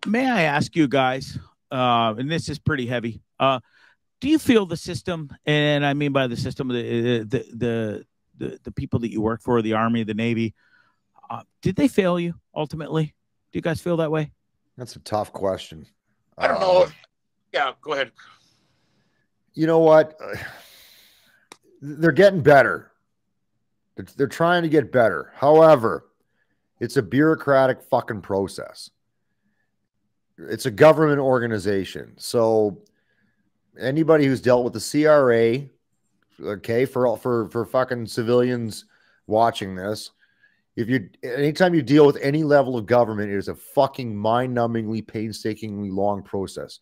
May I ask you guys, and this is pretty heavy, do you feel the system, and I mean by the system, the people that you work for, the Army, the Navy, did they fail you ultimately? Do you guys feel that way? That's a tough question. I don't know. Yeah, go ahead. You know what? They're getting better. They're trying to get better. However, it's a bureaucratic fucking process. It's a government organization. So anybody who's dealt with the CRA, okay, for fucking civilians watching this, anytime you deal with any level of government, it is a fucking mind-numbingly, painstakingly long process.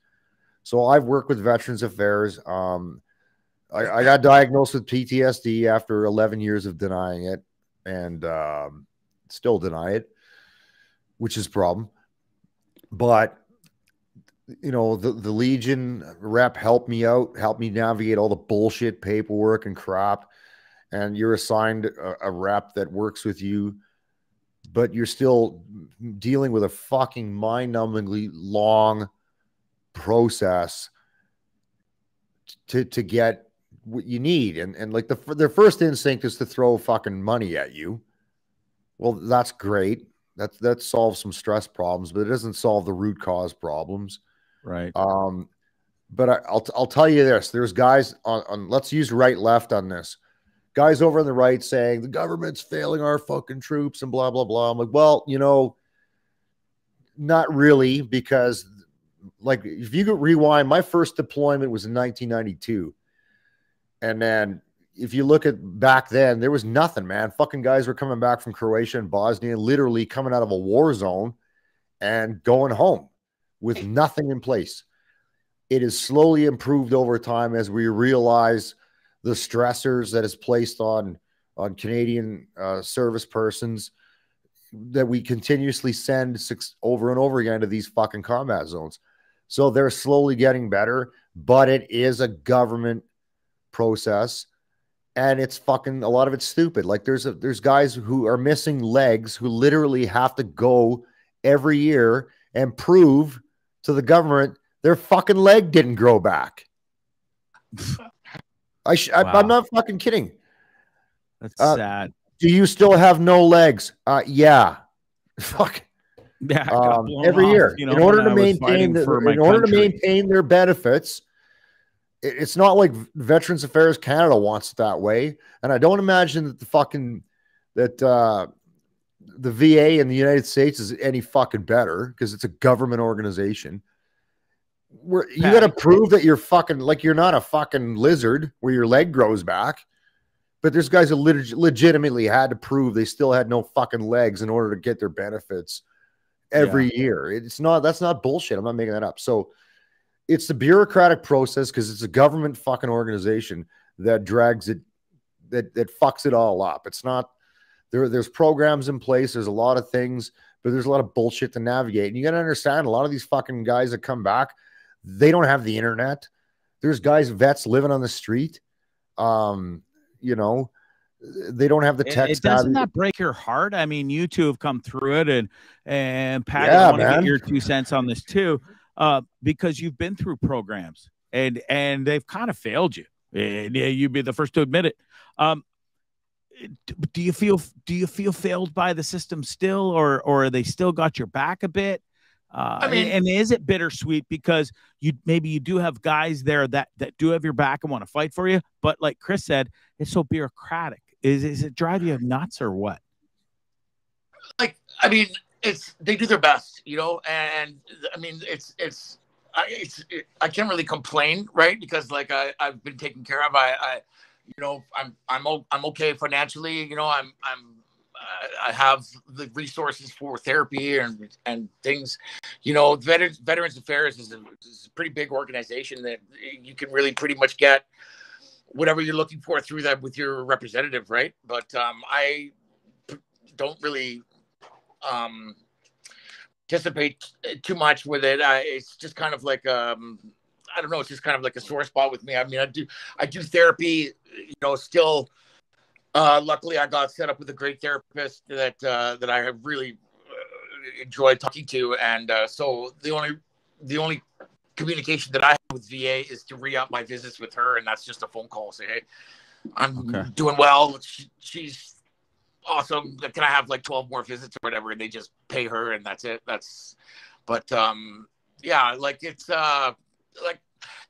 So I've worked with Veterans Affairs. I got diagnosed with PTSD after 11 years of denying it, and still deny it, which is a problem. But you know, the Legion rep helped me out, helped me navigate all the bullshit paperwork and crap. And you're assigned a rep that works with you, but you're still dealing with a fucking mind-numbingly long process to get what you need. And like their first instinct is to throw fucking money at you. Well, that's great. That solves some stress problems, but it doesn't solve the root cause problems. Right. But I'll tell you this: there's guys on let's use right left on this. Guys over on the right saying the government's failing our fucking troops and blah blah blah. I'm like, well, you know, not really, because like if you could rewind, my first deployment was in 1992, and then if you look at back then, there was nothing, man. Fucking guys were coming back from Croatia and Bosnia, literally coming out of a war zone and going home with nothing in place. It has slowly improved over time as we realize the stressors that is placed on Canadian service persons that we continuously send over and over again to these fucking combat zones. So they're slowly getting better, but it is a government process. And it's fucking, a lot of it's stupid. Like there's guys who are missing legs who literally have to go every year and prove to the government their fucking leg didn't grow back. I'm not fucking kidding. That's sad. Do you still have no legs? Yeah. Fuck. Yeah. Every year, you know, in order to maintain their benefits. It's not like Veterans Affairs Canada wants it that way. And I don't imagine that the VA in the United States is any fucking better because it's a government organization. You got to prove that you're fucking, like, you're not a fucking lizard where your leg grows back. But there's guys who legitimately had to prove they still had no fucking legs in order to get their benefits every year. That's not bullshit. I'm not making that up. So it's the bureaucratic process because it's a government fucking organization that drags it, that fucks it all up. It's not, there's programs in place. There's a lot of things, but there's a lot of bullshit to navigate. And you got to understand, a lot of these fucking guys that come back, they don't have the internet. There's vets living on the street. You know, they don't have the tech. Doesn't that break your heart? I mean, you two have come through it, and Pat, I want to get your 2 cents on this too, because you've been through programs and they've kind of failed you. And you'd be the first to admit it. Do you feel failed by the system still, or they still got your back a bit? I mean, and is it bittersweet because maybe you do have guys there that do have your back and want to fight for you, but like Chris said, it's so bureaucratic. Is it drive you nuts or what? Like, I mean, they do their best, you know, and I mean, I can't really complain, right? Because like I've been taken care of. You know, I'm okay financially. You know, I have the resources for therapy and things. You know, Veterans Affairs is a pretty big organization that you can really pretty much get whatever you're looking for through that with your representative, right? But I don't really participate too much with it. It's just kind of like I don't know. It's just kind of like a sore spot with me. I mean, I do therapy. You know, still. Luckily, I got set up with a great therapist that I have really enjoyed talking to, and so the only communication that I have with VA is to re-up my visits with her, and that's just a phone call. Say, hey, I'm doing well. She's awesome. Can I have like 12 more visits or whatever? And they just pay her, and that's it. But yeah, like it's like.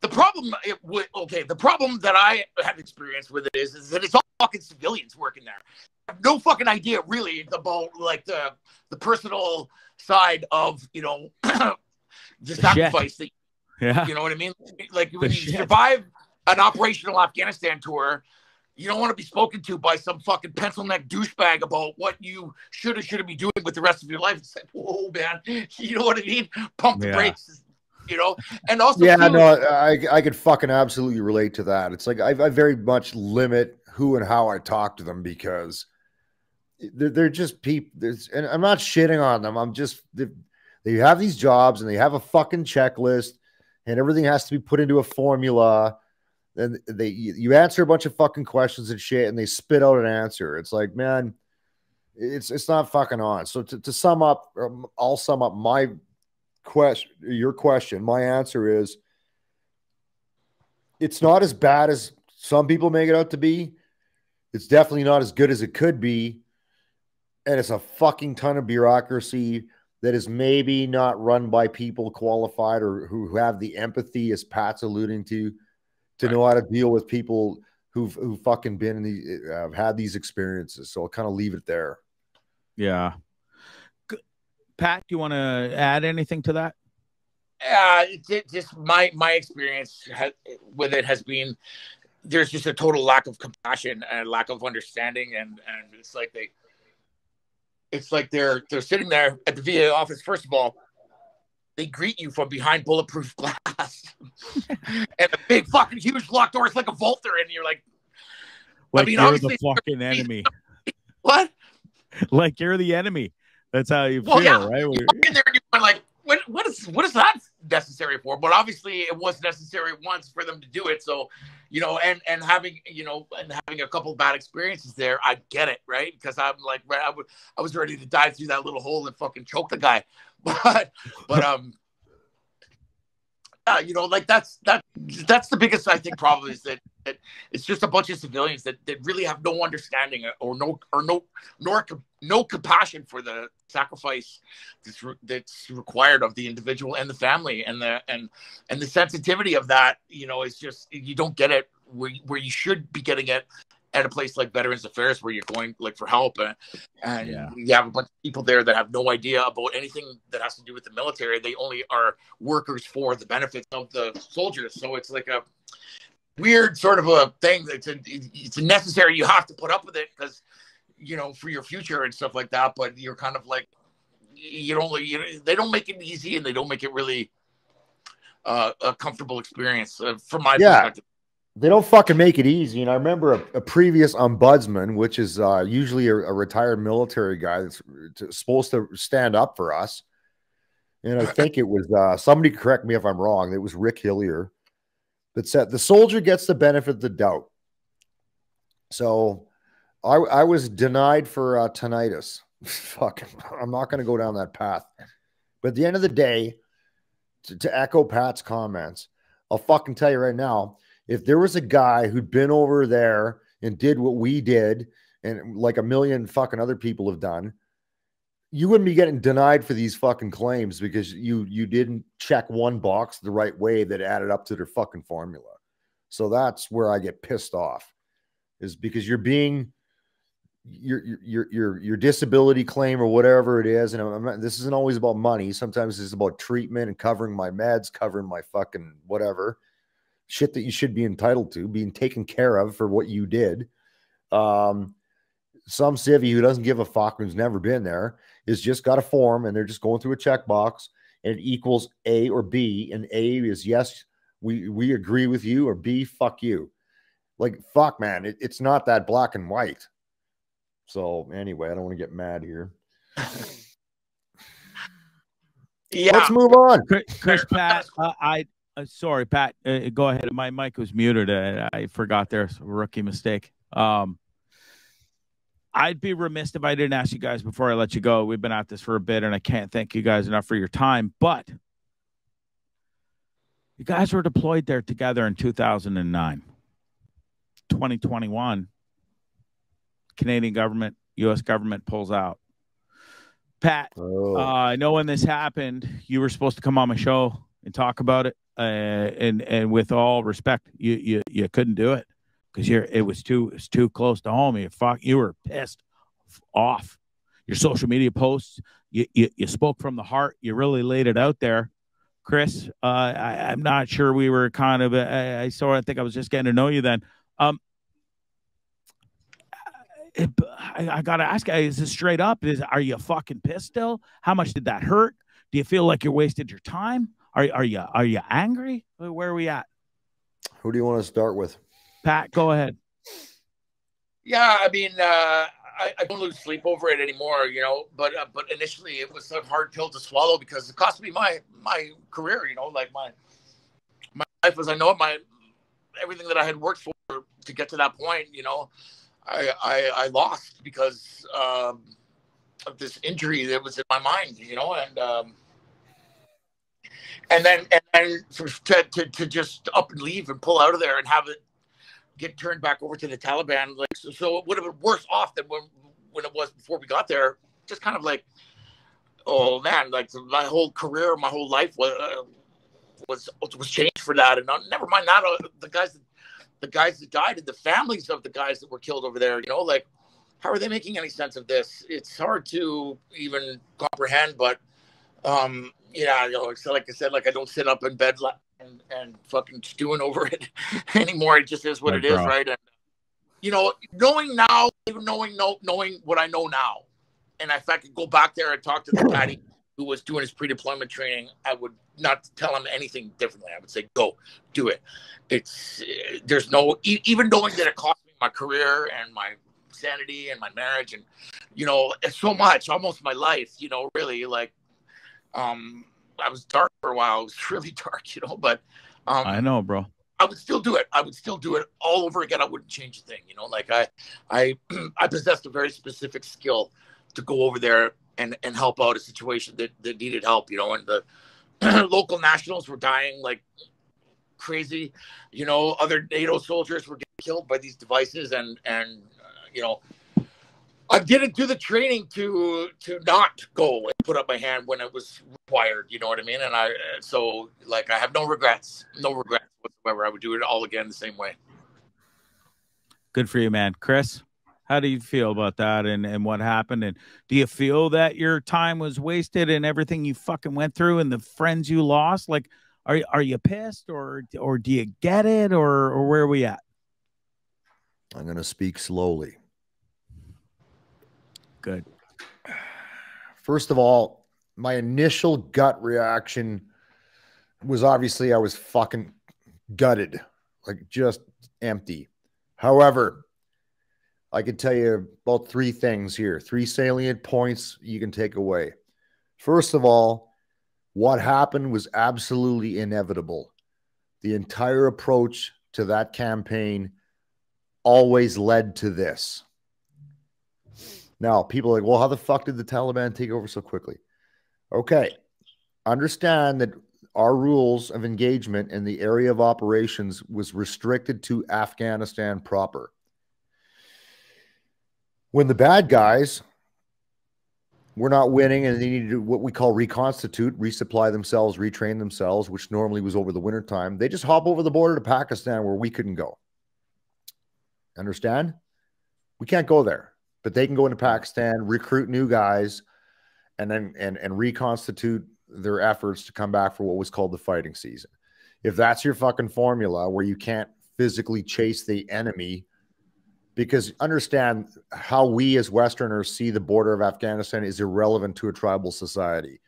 The problem, the problem that I have experienced with it is that it's all fucking civilians working there. have no fucking idea really about like the personal side of, you know, the sacrifice that, yeah, you know what I mean? Like when you survive an operational Afghanistan tour, you don't want to be spoken to by some fucking pencil neck douchebag about what you shouldn't be doing with the rest of your life. It's like, whoa, man, you know what I mean? Pump the brakes, you know. And also, yeah, no, I could fucking absolutely relate to that. It's like I very much limit who and how I talk to them because they're just people. And I'm not shitting on them. I'm just they have these jobs and they have a fucking checklist, and everything has to be put into a formula. And you answer a bunch of fucking questions and shit, and they spit out an answer. It's like, man, it's not fucking on. So to sum up, I'll sum up my question, your question. My answer is, it's not as bad as some people make it out to be. It's definitely not as good as it could be, and it's a fucking ton of bureaucracy that is maybe not run by people qualified or who have the empathy, as Pat's alluding to know how to deal with people who've fucking been in the had these experiences. So I'll kind of leave it there. Yeah. Pat, do you want to add anything to that? Just my experience with it has been there's just a total lack of compassion and lack of understanding, and it's like they're sitting there at the VA office. First of all, they greet you from behind bulletproof glass and a big fucking huge locked door. It's like a vault they're in. You're like I mean, you're the fucking enemy. What? Like you're the enemy. That's how you feel, right? You're in there and you're like, what is that necessary for? But obviously it was necessary once for them to do it. So, you know, and having, you know, and having a couple of bad experiences there, I get it, right? Because I'm like, I was ready to dive through that little hole and fucking choke the guy. But you know, like that's the biggest, I think, problem is that it's just a bunch of civilians that really have no understanding or no compassion for the sacrifice that's required of the individual and the family, and the sensitivity of that, you know, is just, you don't get it where you should be getting it at a place like Veterans Affairs, where you're going like for help, and you have a bunch of people there that have no idea about anything that has to do with the military. They only are workers for the benefits of the soldiers. So it's like a weird sort of a thing. It's necessary. You have to put up with it because, you know, for your future and stuff like that. But you're kind of like, they don't make it easy, and they don't make it really a comfortable experience from my perspective. They don't fucking make it easy. And I remember a previous ombudsman, which is usually a retired military guy that's supposed to stand up for us. And I think it was, somebody correct me if I'm wrong, it was Rick Hillier, that said the soldier gets the benefit of the doubt. So I was denied for tinnitus. Fuck, I'm not going to go down that path. But at the end of the day, to echo Pat's comments, I'll fucking tell you right now, if there was a guy who'd been over there and did what we did, and like a million fucking other people have done, you wouldn't be getting denied for these fucking claims because you didn't check one box the right way that added up to their fucking formula. So that's where I get pissed off, is because you're being your disability claim or whatever it is. And this isn't always about money. Sometimes it's about treatment and covering my meds, covering my fucking whatever shit that you should be entitled to, being taken care of for what you did. Some civvy who doesn't give a fuck, who's never been there, is just got a form and they're just going through a checkbox, and it equals A or B, and A is yes, we agree with you, or B, fuck you. Like, fuck, man, it's not that black and white. So anyway, I don't want to get mad here. Yeah, let's move on. Chris, Pat, sorry, Pat, go ahead. My mic was muted. I forgot there's a rookie mistake. I'd be remiss if I didn't ask you guys before I let you go. We've been at this for a bit, and I can't thank you guys enough for your time. But you guys were deployed there together in 2009. 2021, Canadian government, U.S. government pulls out. Pat, I know when this happened, you were supposed to come on my show and talk about it. And with all respect, you couldn't do it because it was too close to home. You were pissed off. Your social media posts, you spoke from the heart. You really laid it out there, Chris. I'm not sure we were kind of. I think I was just getting to know you then. I gotta ask you, is this straight up? Are you fucking pissed still? How much did that hurt? Do you feel like you wasted your time? Are you angry? Where are we at? Who do you want to start with? Pat, go ahead. Yeah, I mean, I don't lose sleep over it anymore, you know. But initially, it was a hard pill to swallow because it cost me my career, you know, like my life as I know it, everything that I had worked for to get to that point, you know. I lost because of this injury that was in my mind, you know, and then to just up and leave and pull out of there and have it get turned back over to the Taliban, like so it would have been worse off than when it was before we got there. Just kind of like, oh man, like my whole career, my whole life was changed for that, and never mind that the guys that died and the families of the guys that were killed over there, you know, like, how are they making any sense of this? It's hard to even comprehend, but, yeah, you know, so like I said, like, I don't sit up in bed and fucking stewing over it anymore. It just is what it is, right? And, you know, knowing now, even knowing what I know now, and if I could go back there and talk to the caddy who was doing his pre-deployment training, I would not tell him anything differently. I would say, go, do it. There's no, even knowing that it cost me my career and my sanity and my marriage and, you know, it's so much, almost my life, you know, really, like, I was dark for a while. It was really dark, you know, but I know, bro. I would still do it. I would still do it all over again. I wouldn't change a thing, you know, like I possessed a very specific skill to go over there and help out a situation that needed help, you know, and the local nationals were dying like crazy, you know, other NATO soldiers were getting killed by these devices, and you know, I didn't do the training to not go and put up my hand when it was required, you know what I mean? And so like I have no regrets whatsoever. I would do it all again the same way. Good for you, man. Chris, how do you feel about that and what happened? And do you feel that your time was wasted and everything you fucking went through and the friends you lost? Like, are you pissed or do you get it or where are we at? I'm going to speak slowly. Good. First of all, my initial gut reaction was obviously I was fucking gutted, like just empty. However, I can tell you about three things here, three salient points you can take away. First of all, what happened was absolutely inevitable. The entire approach to that campaign always led to this. Now, people are like, well, how the fuck did the Taliban take over so quickly? Okay, understand that our rules of engagement in the area of operations was restricted to Afghanistan proper. When the bad guys were not winning and they needed to do what we call reconstitute, resupply themselves, retrain themselves, which normally was over the wintertime, they just hop over the border to Pakistan where we couldn't go. Understand? We can't go there, but they can go into Pakistan, recruit new guys, and then and reconstitute their efforts to come back for what was called the fighting season. If that's your fucking formula where you can't physically chase the enemy, because understand how we as Westerners see the border of Afghanistan is irrelevant to a tribal society.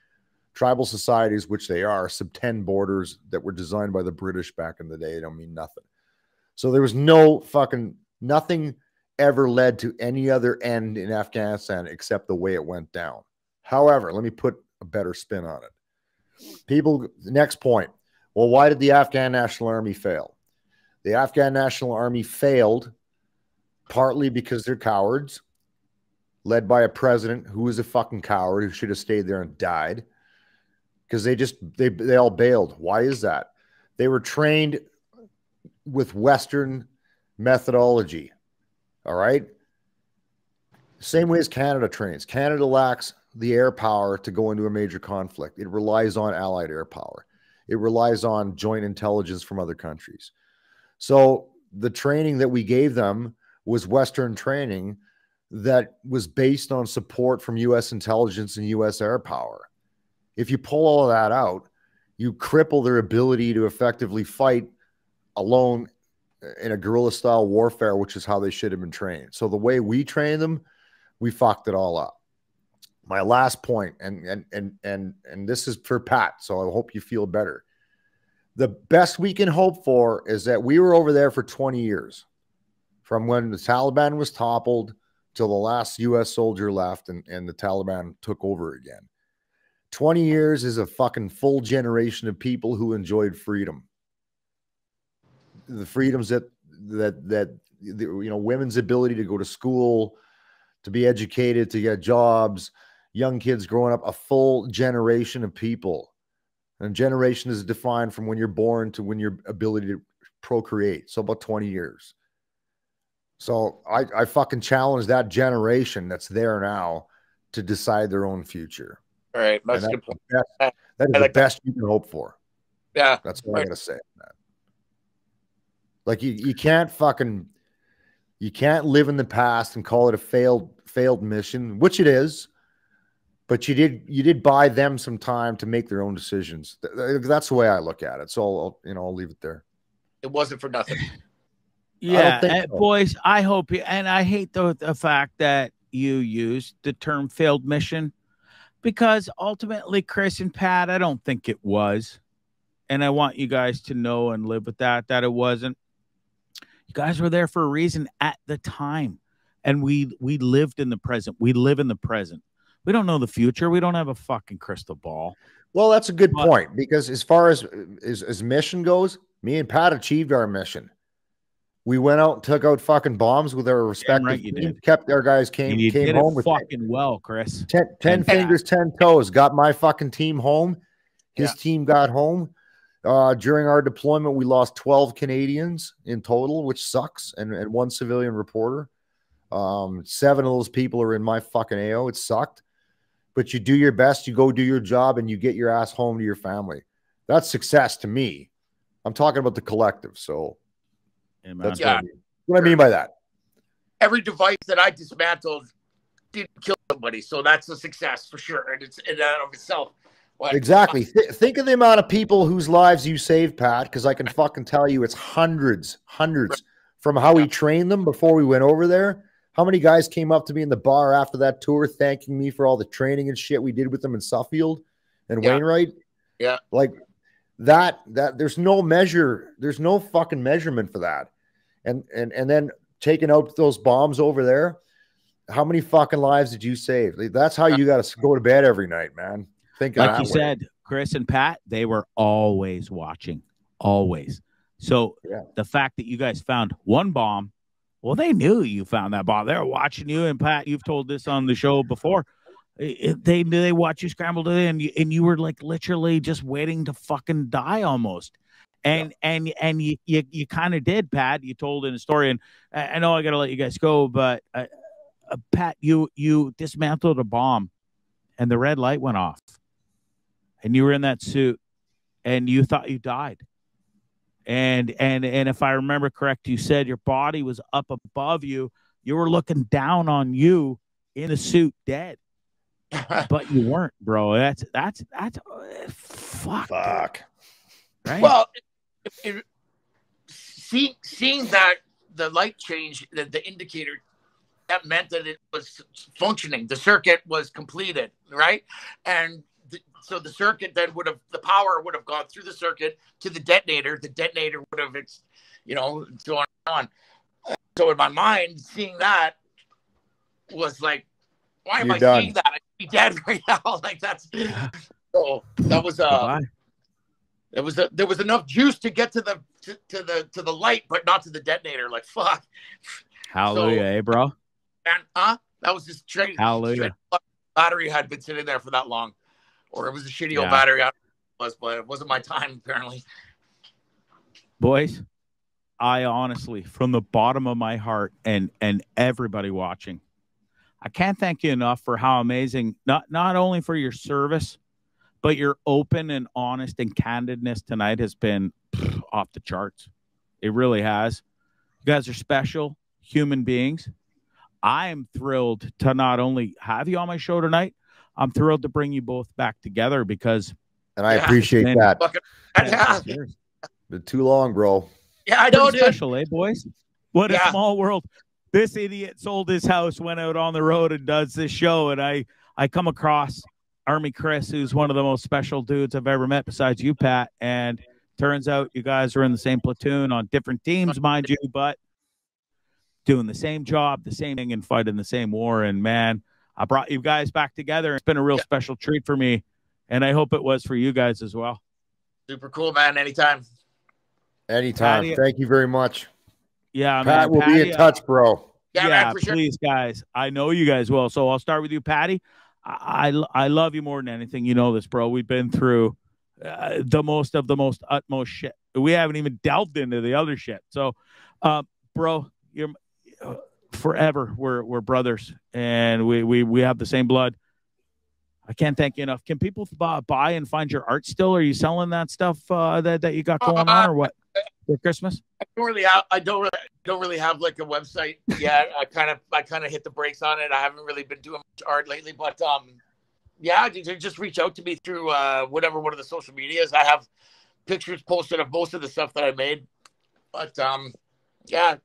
Tribal societies, which they are, subtend borders that were designed by the British back in the day. They don't mean nothing. So there was nothing ever led to any other end in Afghanistan except the way it went down. However, let me put a better spin on it. People, next point. Well, why did the Afghan National Army fail? The Afghan National Army failed partly because they're cowards, led by a president who was a fucking coward who should have stayed there and died, because they all bailed. Why is that? They were trained with Western methodology. All right. Same way as Canada trains. Canada lacks the air power to go into a major conflict. It relies on allied air power. It relies on joint intelligence from other countries. So the training that we gave them was Western training that was based on support from U.S. intelligence and U.S. air power. If you pull all of that out, you cripple their ability to effectively fight alone in a guerrilla style warfare, which is how they should have been trained. So the way we train them, we fucked it all up. My last point, and this is for Pat, so I hope you feel better. The best we can hope for is that we were over there for 20 years, from when the Taliban was toppled till the last U.S. soldier left and the Taliban took over again. 20 years is a fucking full generation of people who enjoyed freedom. The freedoms that you know, women's ability to go to school, to be educated, to get jobs, young kids growing up, a full generation of people. And generation is defined from when you're born to when your ability to procreate. So about 20 years. So I fucking challenge that generation that's there now to decide their own future. All right. That's a good point. That is the best you can hope for. Yeah. That's what I gotta say. Like you can't live in the past and call it a failed mission, which it is. But you did buy them some time to make their own decisions. That's the way I look at it. So I'll leave it there. It wasn't for nothing. Yeah, so. Boys, I hope you, and I hate the fact that you used the term failed mission, because ultimately, Chris and Pat, I don't think it was. And I want you guys to know and live with that it wasn't. You guys were there for a reason at the time. And we lived in the present. We live in the present. We don't know the future. We don't have a fucking crystal ball. Well, that's a good point, because as far as mission goes, me and Pat achieved our mission. We went out and took out fucking bombs with our respective teams, kept our guys came home with fucking well, Chris. 10 fingers, 10 toes. Got my fucking team home. His team got home. During our deployment, we lost 12 Canadians in total, which sucks, and one civilian reporter. 7 of those people are in my fucking AO. It sucked. But you do your best, you go do your job, and you get your ass home to your family. That's success to me. I'm talking about the collective. So that's what I mean by that. Every device that I dismantled didn't kill somebody, so that's a success for sure. And it's in and of itself. Exactly. Think of the amount of people whose lives you saved, Pat, because I can fucking tell you it's hundreds from how we trained them before we went over there. How many guys came up to me in the bar after that tour thanking me for all the training and shit we did with them in Suffield and Wainwright? Yeah. Like that there's no measure. There's no fucking measurement for that. And then taking out those bombs over there, how many fucking lives did you save? That's how you got to go to bed every night, man. Thinking like you said, Chris and Pat, they were always watching, always. So the fact that you guys found one bomb, well, they knew you found that bomb. They were watching you, and Pat, you've told this on the show before. They knew they watched you scramble it, and you were like literally just waiting to fucking die almost. And you kind of did, Pat. You told in a story, and I know I got to let you guys go, but Pat, you dismantled a bomb, and the red light went off, and you were in that suit, and you thought you died. And if I remember correct, you said your body was up above you. You were looking down on you in a suit, dead, but you weren't, bro. That's fuck. Right? Well, seeing that the light change, the indicator, that meant that it was functioning. The circuit was completed, right? And so the circuit then the power would have gone through the circuit to the detonator. The detonator would have, gone on. So in my mind, seeing that was like, why am I seeing that? I should be dead right now. Like that's, so that was there was enough juice to get to the light, but not to the detonator. Like fuck. Hallelujah, bro. And that was just straight. Hallelujah. Battery had been sitting there for that long. Or it was a shitty old battery. But it wasn't my time, apparently. Boys, I honestly, from the bottom of my heart and everybody watching, I can't thank you enough for how amazing, not only for your service, but your open and honest and candidness tonight has been off the charts. It really has. You guys are special human beings. I am thrilled to not only have you on my show tonight, I'm thrilled to bring you both back together because. And I appreciate that. Yeah. Been too long, bro. Yeah, I know, dude. Special, eh, boys? What a small world. This idiot sold his house, went out on the road and does this show. And I come across Army Chris, who's one of the most special dudes I've ever met besides you, Pat. And turns out you guys are in the same platoon on different teams, mind you, but doing the same job, the same thing, and fighting the same war. And, man, I brought you guys back together. It's been a real special treat for me, and I hope it was for you guys as well. Super cool, man. Anytime. Anytime. Thank you very much. Yeah, Pat, we'll be in touch, bro. Yeah, man, for sure. Please, guys. I know you guys will. So I'll start with you, Patty. I love you more than anything. You know this, bro. We've been through the most utmost shit. We haven't even delved into the other shit. So, bro, you're forever. We're brothers, and we have the same blood. I can't thank you enough. Can people buy and find your art still? Are you selling that stuff that you got going on, or what? For Christmas? I don't really have like a website yet. I kind of hit the brakes on it. I haven't really been doing much art lately, but yeah, just reach out to me through whatever one of the social medias. I have pictures posted of most of the stuff that I made, but yeah,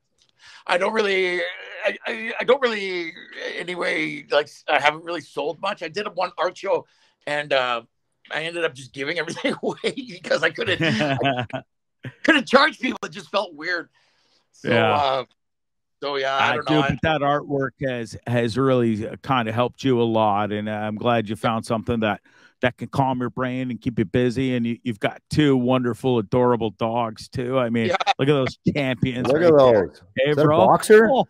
I don't really anyway, like, I haven't really sold much. I did one art show, and I ended up just giving everything away because I couldn't charge people. It just felt weird. So yeah, I don't know. But that artwork has really kind of helped you a lot, and I'm glad you found something that can calm your brain and keep you busy. And you've got two wonderful, adorable dogs too. I mean, look at those champions. Look at those. Hey, is that bro. A boxer? Oh.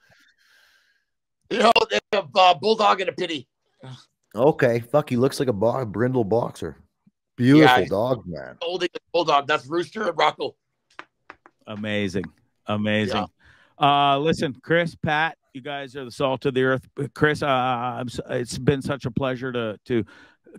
You know, a bulldog and a pity. Okay, fuck, he looks like a brindle boxer. Beautiful dog, man. Old bulldog. That's Rooster and Rocco. Amazing. Listen, Chris, Pat, you guys are the salt of the earth. Chris, it's been such a pleasure to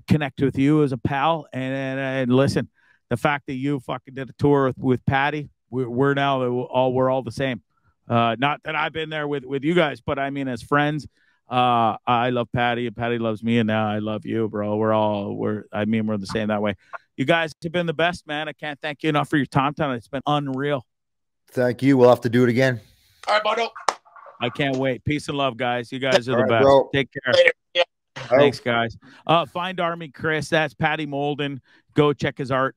connect with you as a pal. And listen, the fact that you fucking did a tour with Patty, we're all the same. Not that I've been there with you guys, but I mean, as friends, I love Patty and Patty loves me, and now I love you, bro. We're the same that way. You guys have been the best, man. I can't thank you enough for your time tonight. It's been unreal. Thank you. We'll have to do it again. All right, Bono. I can't wait. Peace and love, guys. You guys are the best. Bro. Take care. Later. Yeah. Thanks, guys. Find Army Chris. That's Patty Moulden. Go check his art